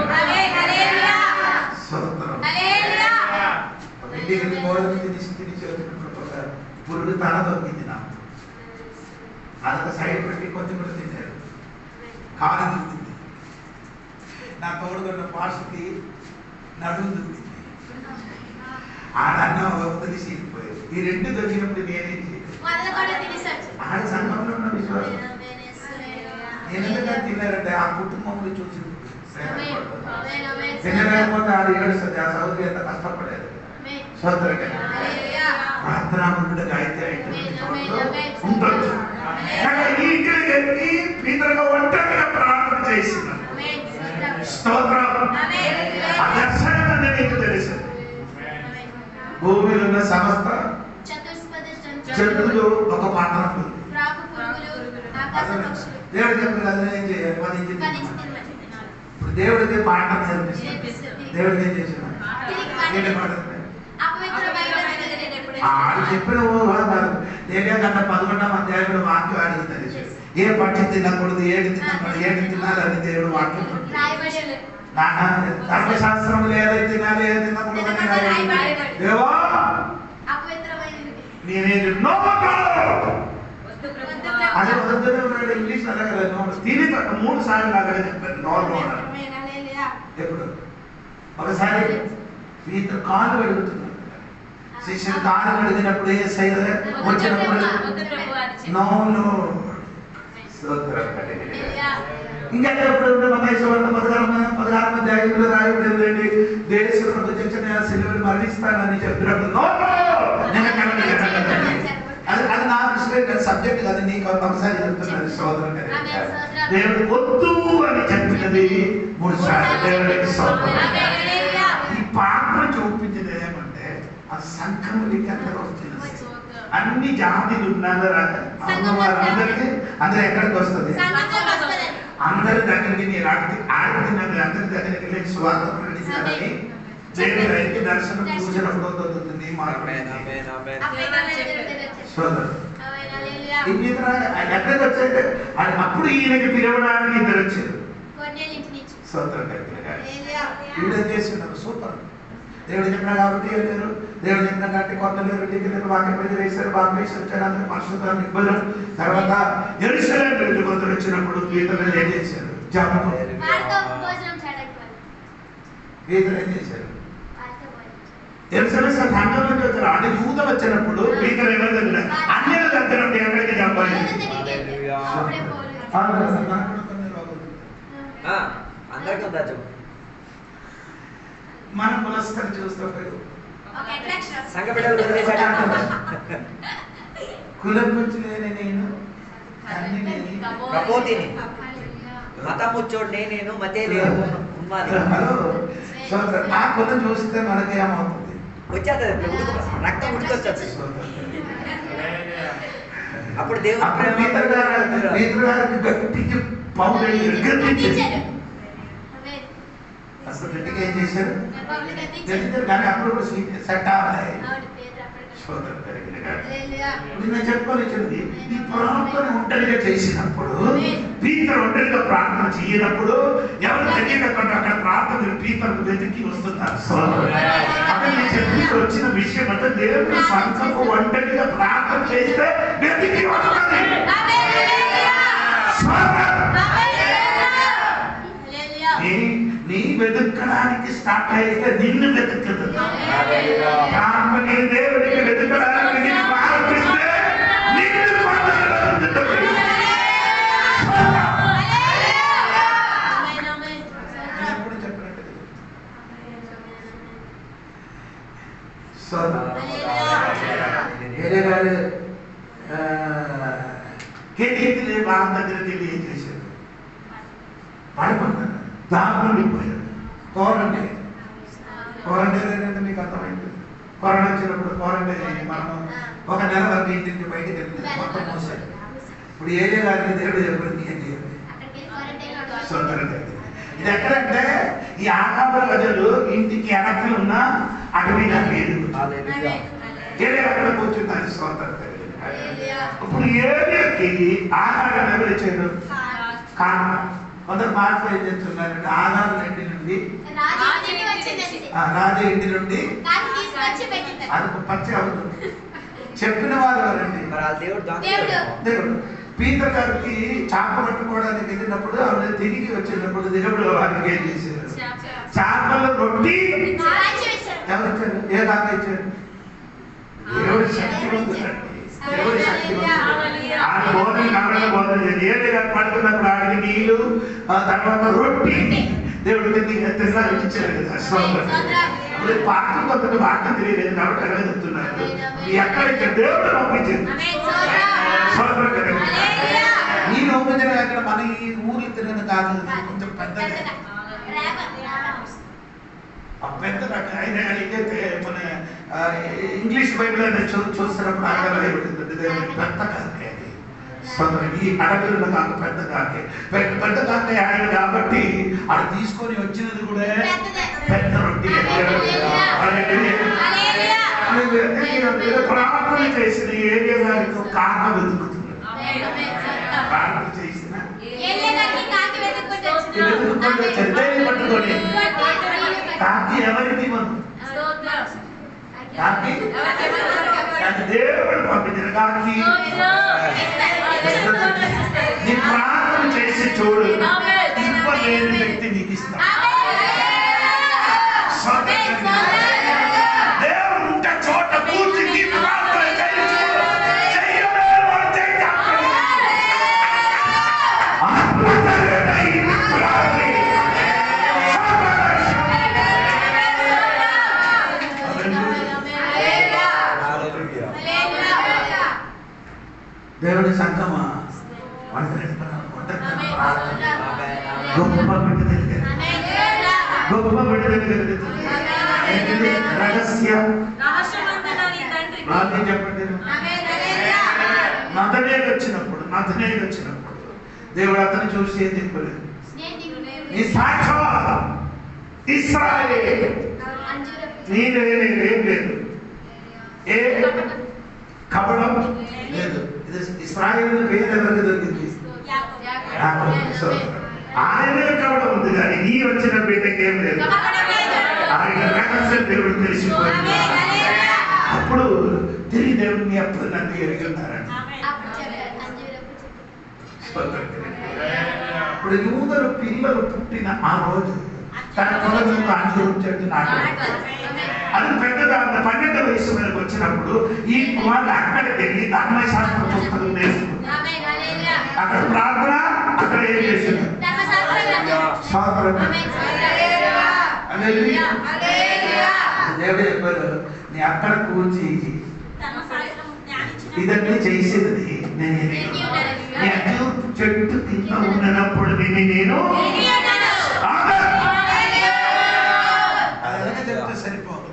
ఇంటికి పురుగు తల దొరికింది. నాకు అదొక సైడ్ పెట్టి కొంచెం కూడా తింటారు. కాలు దుద్దింది. నా తోడుగొన్న పాస్కి నడుము దుద్దింది. ఆడన్న వదిలేసి వెళ్ళిపోయాడు. ఈ రెండు దొరికినప్పుడు నేనేం చేయలేదు. ఆడ సంఘంలో ఉన్న విశ్వాసం నేను ఎందుకంటే తిన్నారంటే ఆ కుటుంబంలో చూసి తినలేకపోతే ఆడ ఏడుస్తుంది. ఆ సౌదరి ఎంత కష్టపడేది. సోదరుగా ప్రార్థనాముడిగా అయితే ఉండొచ్చు. పీతరుగా ఒంటరిగా ప్రార్థన చేసినాను. స్తోత్రం. ఆ దర్శనం నీకు తెలుసు. భూమిలో ఉన్న సమస్త జంతువులు ఒక పాత్ర. దేవుడు చెప్పిన ఏం చేయాలి? ఇప్పుడు దేవుడికి పాట నేర్పిస్తుంది. దేవుడికి ఏం చేసిన చెప్పిన దేవే కన్నా 11వ అధ్యాయంలో వాక్యం అడుగుతుంది. ఏ పక్షి తినకూడదు, ఏది తినకూడదు, ఏది తినాలని దేవుడు వాక్యం. ధర్మశాస్త్రం ఏదైతే తినాలి, ఏది తినకూడదు దేవా నేనేది అది వద్దునే ఉన్నాడు. ఇంగ్లీష్ అడగలేదు. తిని 3 సార్లు లాగా చెప్పారు. నోరు ఎప్పుడు ఒకసారి ఇతను కాలు కడుగుతున్నాడు. శిష్యుడు కాలు కడిగినప్పుడు ఏ సైడ్ వచ్చినప్పుడు ఇంకా ఎప్పుడు 16వ అధ్యాయంలో రాయబడిందండి. దేశం సిలువను మరణిస్తానని చెప్పినప్పుడు అది నా విషయం సబ్జెక్ట్ కాదు. నీకు ఒకసారి చెప్తున్నాను సోదరుడు. దేవుడు వద్దు అని చెప్పినది 3 సార్లు. దేవుడికి సోదరుడు. ఈ పాత్ర చూపించింది ఏమంటే ఆ సంఘములకి అందరూ వస్తుంది. అన్ని జాతిలు ఉన్నారు. అందరికి అందరూ ఎక్కడికి వస్తుంది? అందరి దగ్గరికి నేను ఆడుతున్నది. అందరి దగ్గరికి వెళ్ళి స్వార్థం ప్రకటించాలని దేవుడు అయితే దర్శనం చూసినప్పుడు వదులుతుంది. ఎక్కడికి వచ్చాయంటే అప్పుడు ఈయనకి పిలవడానికి ఇద్దరు వచ్చారు. సోదరు వీడేం చేస్తున్నారు? సూపర్. దేవుడు చెప్పిన కాబట్టి వెళ్ళారు. దేవుడు చెప్పిన కాబట్టి కొంతలేరు టికెట్ వాక్యం మీద వేశారు. బాప్టిజం వచ్చారు. అందరూ పరిశుద్ధులను ఇవ్వరు. తర్వాత యెరూషలేము వెళ్ళి కొందరు వచ్చినప్పుడు పీతలు ఏం చేశారు? జపం. పీతలు ఏం చేశారు? యెరూషలేము సంఘం నుంచి వచ్చారు. అంటే యూదులు వచ్చినప్పుడు పీతలు ఎవరి దగ్గర? అన్యుల దగ్గర ఉంటే ఎక్కడికి చెప్పాలి? మన పురస్కారం చూస్తూ కులం నుంచి నేను మతముచ్చోడు నేను మతే లేదు. ఆ కులం చూస్తే మనకి ఏమవుతుంది? వచ్చేస్తుంది రక్తం ఉడికొచ్చేది. అప్పుడు దేవుడు గట్టికి పౌరు అసలు గట్టిగా ఏం చేశారు? కానీ అప్పుడు సెట్ అవ్వాలి. నేను చెప్పుకోలేదండి. ఈ ప్రార్థన ఒంటరిగా చేసినప్పుడు, పీతరు ఒంటరిగా ప్రార్థన చేయనప్పుడు ఎవరు తెలియకుండా అక్కడ ప్రార్థన పీతరు వెతికి వస్తున్నారు. అక్కడ నేను చెప్పి వచ్చిన విషయం అంటే దేవుడు సంఘము ఒంటరిగా ప్రార్థన చేస్తే వెతికి వస్తుంది. నీ వెతుక్కడానికి స్టార్ట్ అయితే నిన్ను వెతుకుతుంది. దేవుడికి వెతుకడానికి నిన్ను ప్రారంభిస్తే నిన్ను వెతుకుతుంది. వాళ్ళ దగ్గరికి వెళ్ళి ఏం చేశారు? పడుకున్నారు. దాగుండిపోయారు. క్వారంటైన్ ఏంటంటే మీకు అర్థమైంది. కరోనా వచ్చినప్పుడు క్వారంటైన్ అయ్యి మనం 1 నెల వరకు ఇంటి బయటకు వెళ్తుంది. మొత్తం మోసాడు. ఇప్పుడు ఏరియా గారిని దేవుడు చెప్పండి ఏం చేయాలి? ఇది ఎక్కడంటే ఈ ఆకాశ ప్రజలు ఇంటికి వెనక్కి ఉన్న అటవీ లేదు. ఏరియా అక్కడ కూర్చున్నారు. స్వతంత్ర ఇప్పుడు ఏరియాకి ఆహారం ఎవరు ఇచ్చారు? కారణం కొందరు మార్పులు ఏం చేస్తున్నారంటే ఆధారం ఇంటి నుండి రాజు ఇంటి నుండి అది పచ్చి అవుతుంది. చెప్పిన వారు ఎవరండి? దేవుడు. పీతర్ గారికి చేప పట్టుకోవడానికి వెళ్ళినప్పుడు ఆవిడ తిరిగి వచ్చినప్పుడు దేవుడు వారికి ఏం చేశారు? చేపల రొట్టి ఎవరు ఇచ్చారు? ఏ దాకా ఇచ్చారు? దేవుడి శక్తి ఉందండి. దేవుడి శక్తి ఉంది. ఆ బోధన కమల బోధన ఏదైనా పడుతున్నప్పుడు ఆడికి నీళ్ళు, ఆ తర్వాత రొట్టి దేవుడికి తిన్నాను ఇచ్చారు కదా. ఇప్పుడు పాటలు కొంత పాటలు తెలియలేదు కాబట్టి ఎలా చెప్తున్నారు. ఎక్కడ ఇక్కడ దేవుడు పంపించింది. నేను పంపించిన అక్కడ మన ఈ ఊర్లు తిరిగిన కాదు, కొంచెం పెద్దగా పెద్ద ఆయన అడిగితే మన ఇంగ్లీష్ బైబిల్ అనేది చూస్తున్నప్పుడు అక్కడ పెద్ద కాకే అది ఈ అడవులు కాక పెద్ద కాకే పెద్ద కాకే ఆయన కాబట్టి అది తీసుకొని వచ్చినది కూడా పెద్ద రొట్టి. ప్రార్థన చేసిన ఏరియా దానికి కాక వెతుకుతుంది. ప్రార్థన చేసిన పట్టుకొని కాకి ఎవరికి మనం కాకి దేవుడు పంపించిన కాకి నీ ప్రార్థన చేసి చూడు, ఇవ్వలేని వ్యక్తి నీకు ఇస్తా. దేవుడు ఉంటే చోట కూర్చుని ప్రార్థన దేవుడి సంగమా గొప్ప బిడ్డ గొప్ప బిడ్డ రహస్యం చెప్పండి. నతనేయుడు వచ్చినప్పుడు దేవుడు అతను చూసి ఏం చెప్పలేదు. నీ సాక్షి ఇశ్రాయేలు నీదేం లేదు, ఏ కపడం లేదు. ఇశ్రాయేలు పేరు ఎవరికి దొరికింది? ఆయనే కపడం ఉంది కానీ నీ వచ్చిన పేరుకి ఏం లేదు. ఆయన రహస్యం దేవుడు తెలిసిపోయింది. అప్పుడు తిరిగి దేవుడిని అప్పుడు నన్ను ఎరిగి ఉన్నారని ఇప్పుడు యూదరు పిల్లలు పుట్టిన ఆ రోజు తన పొలంలో అంజూరు చెట్టు నాటాడు. అది పెద్దగా 12 వయసు మీదకి వచ్చినప్పుడు ఈ కుమారుడు అక్కడికి వెళ్ళి ధర్మశాస్త్ర పుస్తకం నేర్చుకున్నాడు. అక్కడ ప్రార్థన, అక్కడ ఏం చేసింది? దేవుడు చెప్పారు, నీ అక్కడ కూర్చి ఇదన్నీ చేసేది నేను. నీ అంజూరు చెట్టు కింద ఉన్నప్పుడు నేను అలాగే చెప్తే సరిపోదు.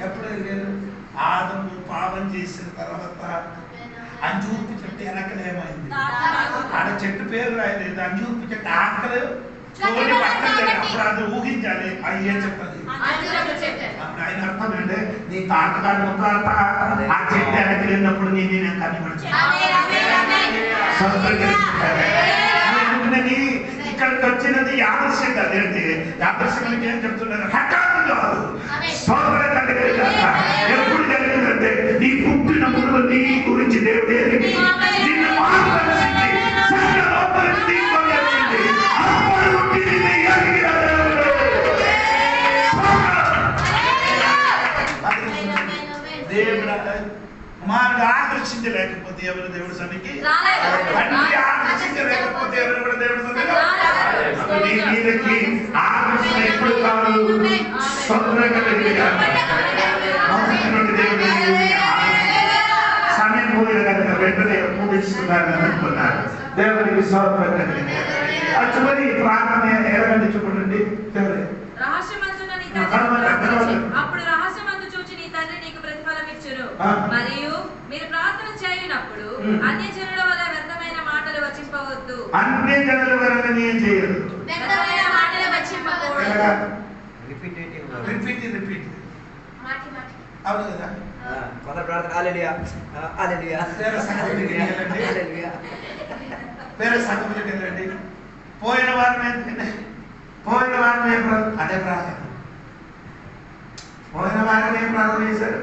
ఎప్పుడు ఆదము పాపం చేసిన తర్వాత అంజూర్పు చెట్టు వెనకలేమైంది? ఆడ చెట్టు పేరు రాయలేదు. అంజూర్పు చెట్టు ఆకలి అప్పుడు అది ఊహించాలి. అయ్యే చెప్పది. అప్పుడు ఆయన అర్థం అంటే నీ తాతగాడు ముఖాత ఆ చెట్టు వెనకలేనప్పుడు నేను కనిపడుతుంది. ఇక్కడికి వచ్చినది యాదృశ్యం అదేంటి? యాదృశ్యానికి ఏం చెప్తున్నారు? హఠాత్తు కాదు, సోదర కలిగే ఎప్పుడు కలిగిందంటే నీ పుట్టినప్పుడు నీ గురించి దేవుడు నిన్ను మార్పరిచింది. దేవుడు కుమారుడు ఆకర్షించలేకపోతే ఎవరు దేవుడు సన్నిధికి? తండ్రి ఆకర్షించలేకపోతే ఎవరు కూడా దేవుడు సన్నిధికి? నీ మీదకి ఆకర్షణ ఎప్పుడు కాదు, సమయం పోయిన కనుక వెంటనే పూజిస్తున్నారు అనుకున్నారు. దేవుడికి చివరి ప్రార్థన ఎలాగంటే చూడండి. అప్పుడు రహస్యమందు చూచి నీ తండ్రి నీకు ప్రతిఫలం ఇచ్చును. మరియు మీరు ప్రార్థన చేయనప్పుడు అన్యజనుల వల్ల వ్యర్థమైన మాటలు వచింపవద్దు. అన్యజనుల వల్ల ఏం చేయదు, వ్యర్థమైన మాటలు వచింపకూడదు. రిపీట్ అవును కదా. కొంత ప్రార్థన హల్లెలూయా హల్లెలూయా వేరే సంగతులకు వెళ్ళండి. పోయిన వారం అదే ప్రార్థన. పోయిన వారం ఏం ప్రార్థన చేశారు?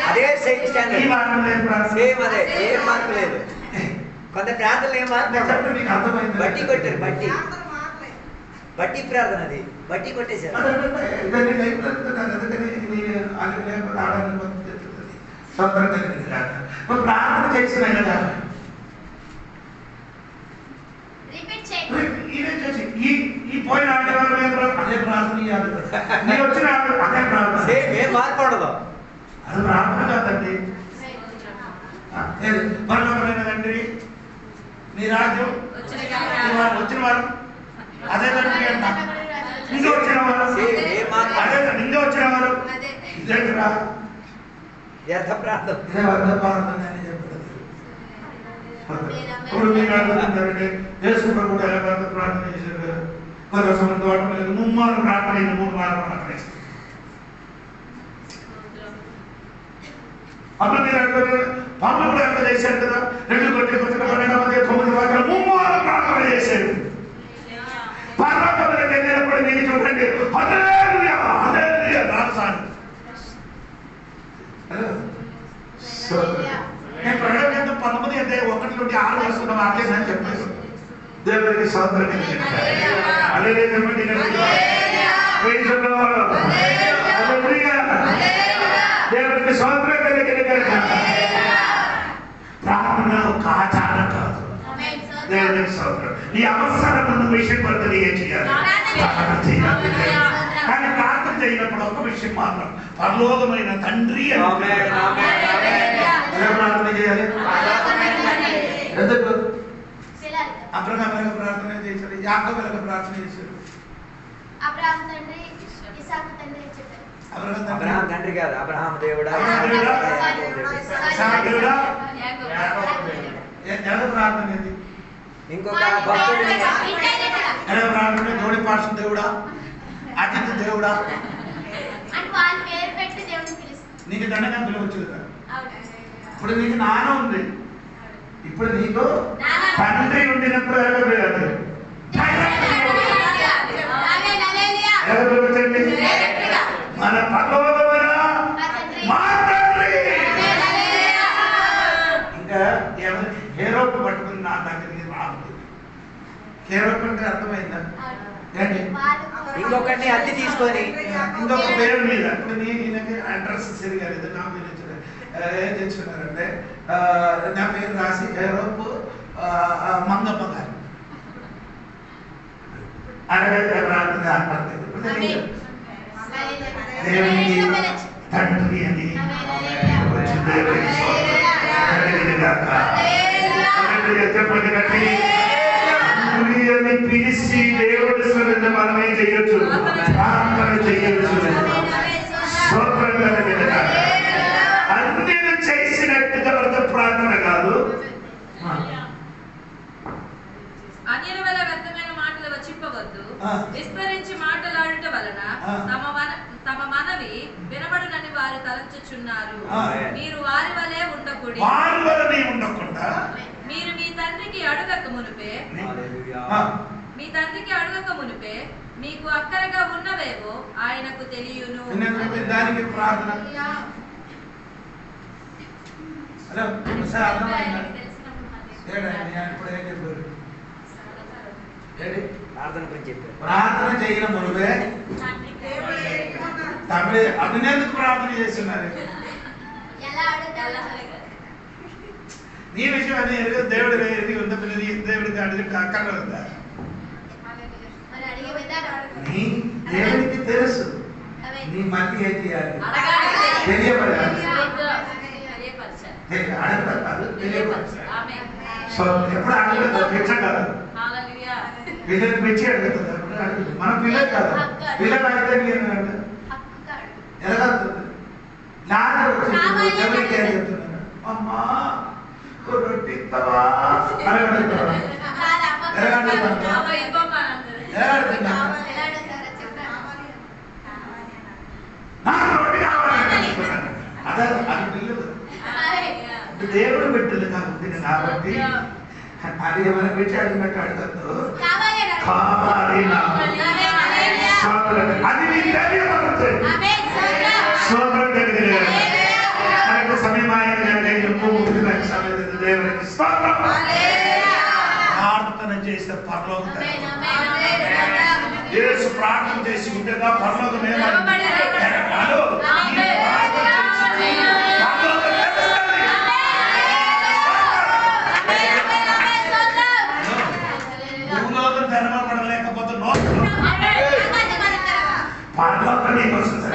అదే సేమ్ స్టాండర్డ్. ఈ వారం ఏం ప్రార్థన? సేమ్ అదే, ఏం మార్పు లేదు. కొంత ప్రార్థనలు ఏం మార్పు? మీకు అర్థమైంది? బట్టి కొట్టారు, బట్టి బట్టి ప్రార్థన అది బట్టి కొట్టేశారు. ఇదన్నీ లైఫ్ అందుకని నేను అది లేకపోతే ఆడాలని చెప్తుంది స్వతంత్రంగా నువ్వు ప్రార్థన చేసిన కదా ఇదే చేసి ఈ పోయిన ఆడేవారు అదే ప్రార్థన నీ వచ్చిన అదే ప్రార్థన ఏం మార్పు ఉండదు. అది ప్రార్థన కాదండి. పరలోకమైన తండ్రి నీ రాజ్యం వచ్చిన వారు అదే తండ్రి అంట. ఇంకా వచ్చిన వారు అదే ఇంకా వచ్చిన వారు ఇదే వ్యర్థ ప్రార్థన ఇదే వర్గ ప్రార్థన అని చెప్పారు. ఇప్పుడు మీరు అడుగుతున్నారంటే యేసుప్రభు కూడా ఎలా ప్రార్థన చేశారు? కొంత సంబంధం వాడలేదు 3 మార్లు ప్రార్థన అయింది, 3 మార్లు ప్రార్థన చేశారు. అప్పుడు మీరు అడుగుతారు పాపలు కూడా ఎంత చేశారు కదా 2 Corinthians 12:9 వాక్యాలు 3 మార్లు ప్రార్థన చేశారు. పరలోకంలోకి వెళ్ళినప్పుడు మీరు చూడండి హల్లెలూయా హల్లెలూయా రాసాను. నేను ప్రయోజనం 19:1 నుండి 6 వస్తున్న వాక్యం అని చెప్పాను. దేవుడికి స్తోత్రం హల్లెలూయా చెప్పండి. దేవుడికి స్తోత్రం ప్రార్థన ఒక ఆచారం కాదు. దేవుడికి స్తోత్రం. ఈ అవసరం విషయం పడుతుంది ఏం చేయాలి? ప్రార్థన చేయాలి. కానీ ప్రార్థన చేయనప్పుడు ఒక విషయం మాత్రం పరలోకమైన తండ్రి ప్రార్థన చేయాలి. ఎందుకు అబ్రహాం ప్రార్థన చేశారు, యాకోబు ప్రార్థన చేశారు. అబ్రహాం తండ్రి కాదు, అబ్రహాం దేవుడా ప్రార్థన ఇంకొక భక్తుడు ప్రార్థన జోడి పార్శ్వ దేవుడా అతిథి దేవుడా నీకు దండగా పిలవచ్చు కదా. ఇప్పుడు నీకు నాన్న ఉంది, ఇప్పుడు నీకు తండ్రి ఉండినప్పుడు ఎవరు మన పరలోకమైన మా తండ్రి. ఇంకా హేరోపు పట్టుకుని నా దగ్గరికి రాదు. హేరోపు అంటే అర్థమైందా? ఇంకొకటి అద్దె తీసుకొని ఇంకొక పేరు మీద ఇప్పుడు ఈయనకి అడ్రస్ సరిగా లేదు, నా పేరు ఏం తెచ్చుకున్నారంటే నా పేరు రాసి హేరోపు మంగమ్మ గారు దేవునికి తండ్రి అని చెప్పండి కట్టి అని పిలిచి దేవుడి స్వరంగా మనమే చేయొచ్చు, ప్రార్థన చేయొచ్చు. అన్ని చేసినట్టుగా వరకు ప్రార్థన కాదు. విస్తరించి మాట్లాడుట వలన తమ మనవి వినబడునని వారు తలంచుచున్నారు. మీరు వారి వలె ఉండకుండా మీరు మీ తండ్రికి అడుగక మునిపే మీకు అక్కరగా ఉన్నవేవో ఆయనకు తెలియను. దానికి ప్రార్థన ప్రార్థన గురించి చెప్పారు. ప్రార్థన చేయడం మునుపే తమిళ అభినందుకు ప్రార్థన చేస్తున్నారు. నీ విషయం అది దేవుడు ఎరిగి ఉందా? దేవుడికి అడిగితే అక్కడ ఉందా? నీ దేవుడికి తెలుసు నీ మధ్య ఏం చేయాలి తెలియబడాలి. ఎప్పుడు అడగదు పిచ్చ కాదు, పిల్లలు పిచ్చి అడుగుతుంది. మన పిల్లలు కాదు, పిల్లలు అడిగితే ఎలా ఎవరికి ఏం చెప్తున్నారు? అమ్మా రొట్టి ఇస్తావా అని అడుగుతావా? ఎలా అడుగుతున్నా నాకు రొట్టి కావాలి అదే అది పిల్లలు దేవుడు పెట్టదు కాబట్టి అది ఏమైనా పెట్టి అడిగినట్టు అడగద్దు. కావాలి అది నీకు తెలియబడుతుంది. మనకు సమయమైన దేవునికి ప్రార్థన చేసే పరలోక యేసు ప్రార్థన చేసి ఉండగా పరలోకం ఏమని భూలోకం తెరవబడలేకపోతే పరలోకం నీకు వస్తుంది.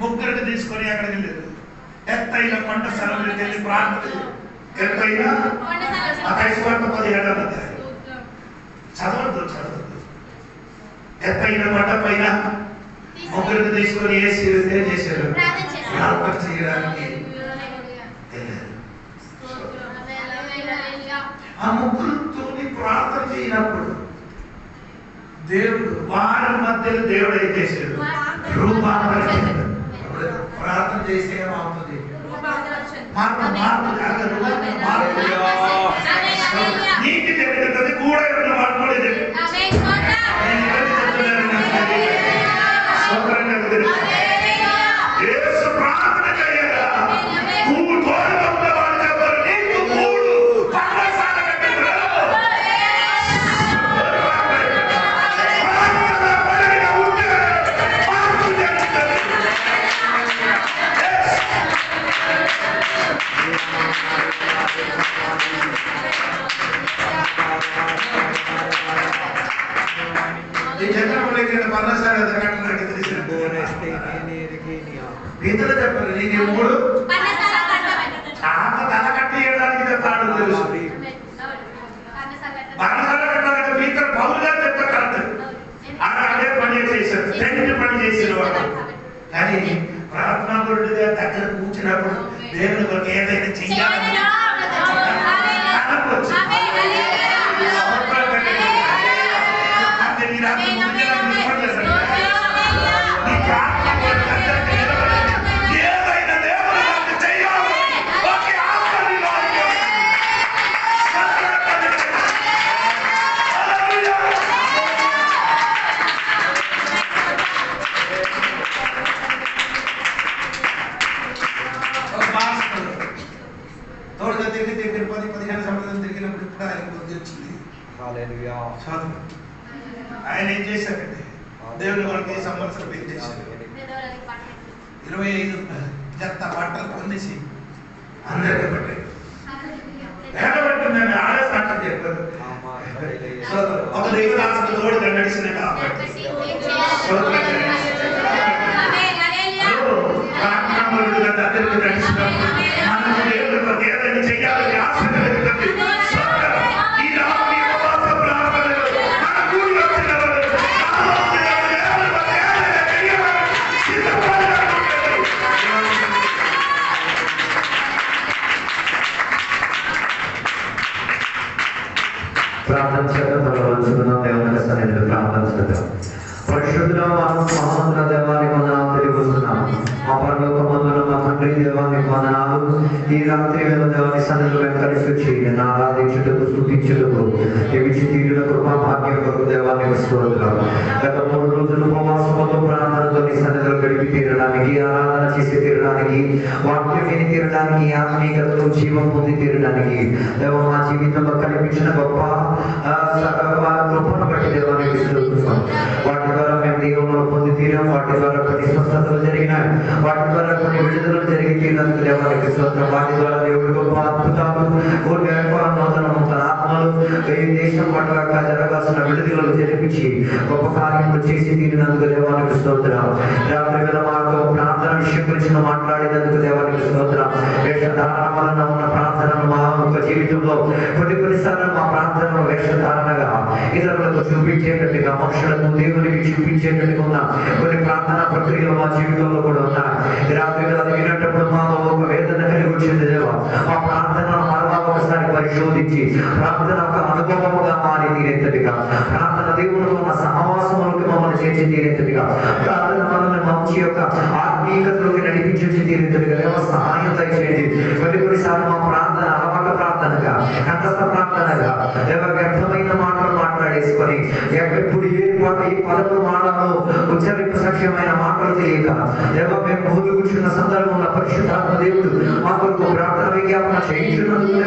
ముగ్గురిని తీసుకొని ఎక్కడికి వెళ్ళారు? ఎత్తైన కొండ స్థలంలోకి వెళ్ళి ప్రార్థన. ఎత్తైన 17 చదవద్దు. ఎత్తైన కొండ పైన ముగ్గురిని తీసుకొని ఏం చేశారు? ప్రార్థన చేయడానికి వెళ్ళారు. ఆ ముగ్గురితో ప్రార్థన చేయనప్పుడు దేవుడు వారి మధ్యలో దేవుడు ఏం చేశాడు? రూపాంతరం. ప్రార్థన చేస్తే ఏమవుతుంది? నీకు తెలియదు కూడా మాట్లాడేది. ప్రార్థన చేయాలా? ఇతరులు చెప్పారు నీకు మూడు చాలా తల కట్టి చేయడానికి చెప్తాడు. తెలుసు బనసాల కట్టాలంటే మీతో పౌరు గారు చెప్తారు కరెక్ట్. అదే పని చేశారు, రెండు పని చేసిన వాడు. కానీ ప్రార్థనాపరుడు గారి దగ్గర కూర్చున్నప్పుడు దేవుని కొరకు ఏదైనా చెయ్యాలని ఆయన ఏం చేశారంటే దేవుని వాళ్ళకి సంవత్సరం ఏం చేశారు? 25 జత బట్టలు పొందేసి అందరికీ పట్టారు. ఏడబట్టిందండి ఆడేసి అంటారు చెప్పారు. ఒక దగ్గర తోడు నడిచిన కాబట్టి దగ్గరికి నడిచినప్పుడు మనం దేవుని ఏదైనా చెయ్యాలని ఆశ కలుగుతుంది. ప్రార్థన చేద్దాం. దేవుని సన్నిధిలో ప్రార్థన చేద్దాం. పరిశుద్ధుల మహోన్నత దేవానికి వందనాలు తెలియజేస్తున్నాము. మా పరలోకమందున మా తండ్రి దేవానికి వందనాలు. ఈ రాత్రి వేళ దేవాని సన్నిధిలో కలిసి వచ్చి నేను ఆరాధించుటకు స్తుతించుటకు ఇచ్చి తీరుల కృపా భాగ్యం కొరకు దేవానికి స్తోత్రాలు. గత 3 రోజులు ఉపవాసముతో ప్రార్థనతో నీ సన్నిధిలో గడిపి తీరడానికి, ఆరాధన చేసి తీరడానికి, వాక్యం విని తీరడానికి, ఆత్మీయతలో జీవం పొంది తీరడానికి దేవ మా జీవితంలో కనిపించిన గొప్ప కృపను బట్టి దేవానికి స్తోత్రం. వాటి ద్వారా మేము దేవుని పొంది తీరాం. వాటి ద్వారా కొన్ని స్వస్థతలు జరిగినాయి. వాటి ద్వారా కొన్ని విడుదలలు జరిగి తీరినందుకు దేవానికి స్తోత్రం. వాటి ద్వారా దేవుడి గొప్ప అద్భుతాలు, నూతనము తన ఆత్మలు ఈ దేశం పట్ల జరగాల్సిన విడుదలలు జరిపించి గొప్ప కార్యములు చేసి తీరినందుకు దేవానికి స్తోత్రం. రాత్రి వేళ మాకు ప్రార్థన విషయం గురించి మాట్లాడినందుకు దేవానికి స్తోత్రం. వేషధారణ వలన ఉన్న ప్రార్థనలు మా యొక్క జీవితంలో కొన్నిసార్లు మా ప్రార్థనలు వేషధారణగా ఇతరులకు చూపించేటట్టుగా, మనుషులకు దేవునికి చూపించేటట్టుగా ఉన్న కొన్ని ప్రార్థనా ప్రక్రియలు మా జీవితంలో కూడా ఉన్నాయి. రాత్రి అది వినేటప్పుడు మాలో ఒక వేదన కలిగి వచ్చింది దేవా. మా ప్రార్థనలు మరలా ఒకసారి బోధించి ప్రార్థన ఒక అనుభవముగా మారి తీరేంతటిగా, ప్రార్థన దేవునితో ఉన్న సహవాసములకు మమ్మల్ని చేర్చి తీరేంతటిగా, ప్రార్థన మనల్ని మంచి యొక్క ఆత్మీయతలోకి నడిపించి తీరేంతటిగా దేవ సహాయం దయచేయండి. కొన్నిసార్లు మా ప్రార్థన అలవాటు ప్రార్థనగా, కంఠస్థ ప్రార్థనగా దేవ వ్యర్థమైన మాటలు మాట్లాడేసుకొని ఎప్పుడు ఏ పదములు మాటలో ఉచ్చరింపు సఖ్యమైన మాటలు తెలియక దేవ మేము భూమి కూర్చున్న సందర్భంలో పరిశుద్ధాత్మ దేవుడు మా కొరకు ప్రార్థన విజ్ఞాపన చేయించున్నందుకు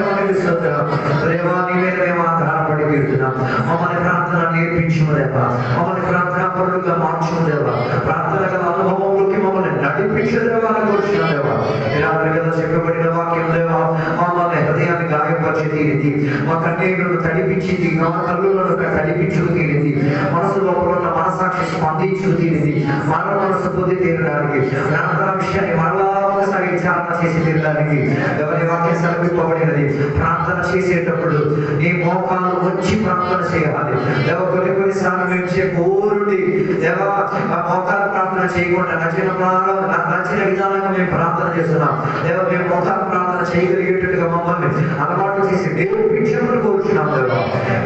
దేవా నీ మీద మేము ఆధారపడి తీరుతున్నాం. మమ్మల్ని ప్రార్థన నేర్పించుము దేవా, మమ్మల్ని ప్రార్థనా పరులుగా మార్చుము దేవా, ప్రార్థన గల అనుభవంలోకి మమ్మల్ని నడిపించు దేవాలని కోరుచున్నాం దేవా. ఇలాంటి కదా చెప్పబడిన వాక్యం దేవా మమ్మల్ని హృదయాన్ని గాయపరిచి తీరింది, మా కన్నీళ్లను తడిపించింది, మా కళ్ళులను తడిపించుకు తీరింది, మనసు లోపల ఉన్న మనసాక్షి స్పందించుకు తీరింది, మరణ మనసు పొంది తీరడానికి, ప్రార్థన విషయాన్ని మరలా ఒకసారి విచారణ చేసి తీరడానికి ఎవరి వాక్యం సమర్పింపబడినది. ప్రార్థన చేసేటప్పుడు నీ మోకాలు వచ్చి ప్రార్థన చేయాలి దేవ. కొన్నిసార్లు మేము కోరుడి దేవ మోకాలు ప్రార్థన చేయకుండా నచ్చిన విధానంగా మేము ప్రార్థన చేస్తున్నాం దేవ. మేము మోకాలు ప్రార్థన చేయగలిగేటట్టుగా మమ్మల్ని అలవాటు చేసి దేవుడి భిక్షను కోరుచున్నాం దేవ.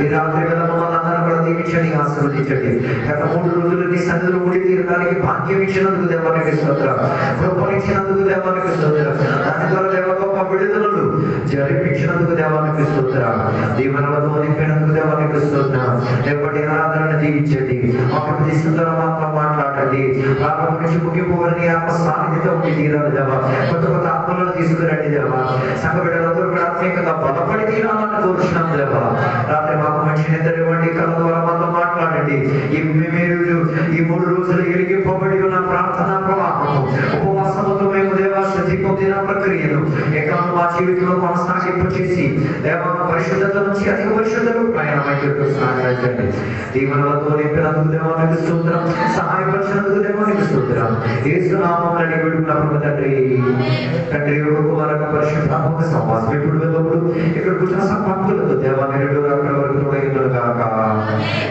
ఈ రాత్రి వేళ మమ్మల్ని అందరూ కూడా దీవించండి, ఆశీర్వదించండి. గత 3 రోజులు నీ సన్నిధిలో ముడి తీరడానికి భాగ్యం ఇచ్చినందుకు దేవానికి స్తోత్రం, కృపనిచ్చినందుకు దేవానికి స్తోత్రం, దాని ద్వారా దేవ గొప్ప విడుదలలు జరిపించినందుకు దేవానికి స్తోత్రం, దీవెనలతో నింపినందుకు దేవానికి స్తోత్రం. ఎప్పటి ఆరాధనను దీవించండి, అప్పుడు తీసుకుంటారా మాత్రం మాట్లాడండి. ప్రారంభం నుంచి ముగింపు వరకు ఆత్మ సాన్నిధ్యంతో ఉండి తీరాలి దేవా. కొత్త కొత్త ఆత్మలను తీసుకురండి దేవా. సంఘ బిడ్డలందరూ కూడా ఆత్మీయంగా బలపడి తీరాలని కోరుచున్నాం దేవా. రాత్రి మాకు మంచి నిద్ర ఇవ్వండి, కళ ద్వారా మాతో మాట్లాడండి. ఈ 3 రోజులు ఎరిగింపబడి ఉన్న ప్రార్థన ప్రవాహము, ఉపవాసముతో మేము దేవా శుద్ధి పొందిన ప్రక్రియను ఏకాంత మా జీవితంలో కొనసాగింపు చేసి దేవా పరిశుద్ధత నుంచి అధిక పరిశుద్ధకు ప్రయాణమైనట్టు సహాయించండి. దీవెనలతో నింపినందుకు దేవానికి స్తోత్రం, సహాయపరిచినందుకు దేవానికి స్తోత్రం. యేసు నామమున అడిగి వేడుకున్నాము తండ్రి. తండ్రి కుమారక పరిశుద్ధాత్మక సహవాసం ఇప్పుడు వెళ్ళప్పుడు ఇక్కడ కూర్చున్న సంపత్తులతో దేవాన్ని 2 అక్కడ వరకు తోడైందును గాక.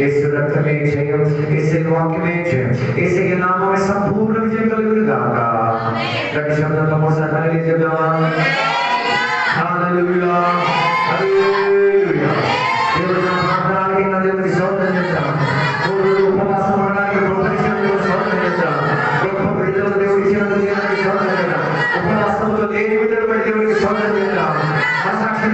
యేసు రక్తమే జయం, యేసు వాక్యమే జయం, యేసు నామమే సంపూర్ణ విజయం కలుగును గాక. గట్టి శబ్దంతో మోసన హల్లెలూయా చెప్దామా? హల్లెలూయా హల్లెలూయా. దేవుని ప్రార్థనకి నా దేవుని స్తోత్రం చేద్దాం. ఉపవాసం ఉండడానికి ప్రోత్సహించినందుకు స్తోత్రం చేద్దాం. గొప్ప విడుదల దేవుడు ఇచ్చినందుకు దేవునికి స్తోత్రం చేద్దాం. ఉపవాసంలో లేని విడుదల దేవునికి స్తోత్రం చేద్దాం. మన సాక్షి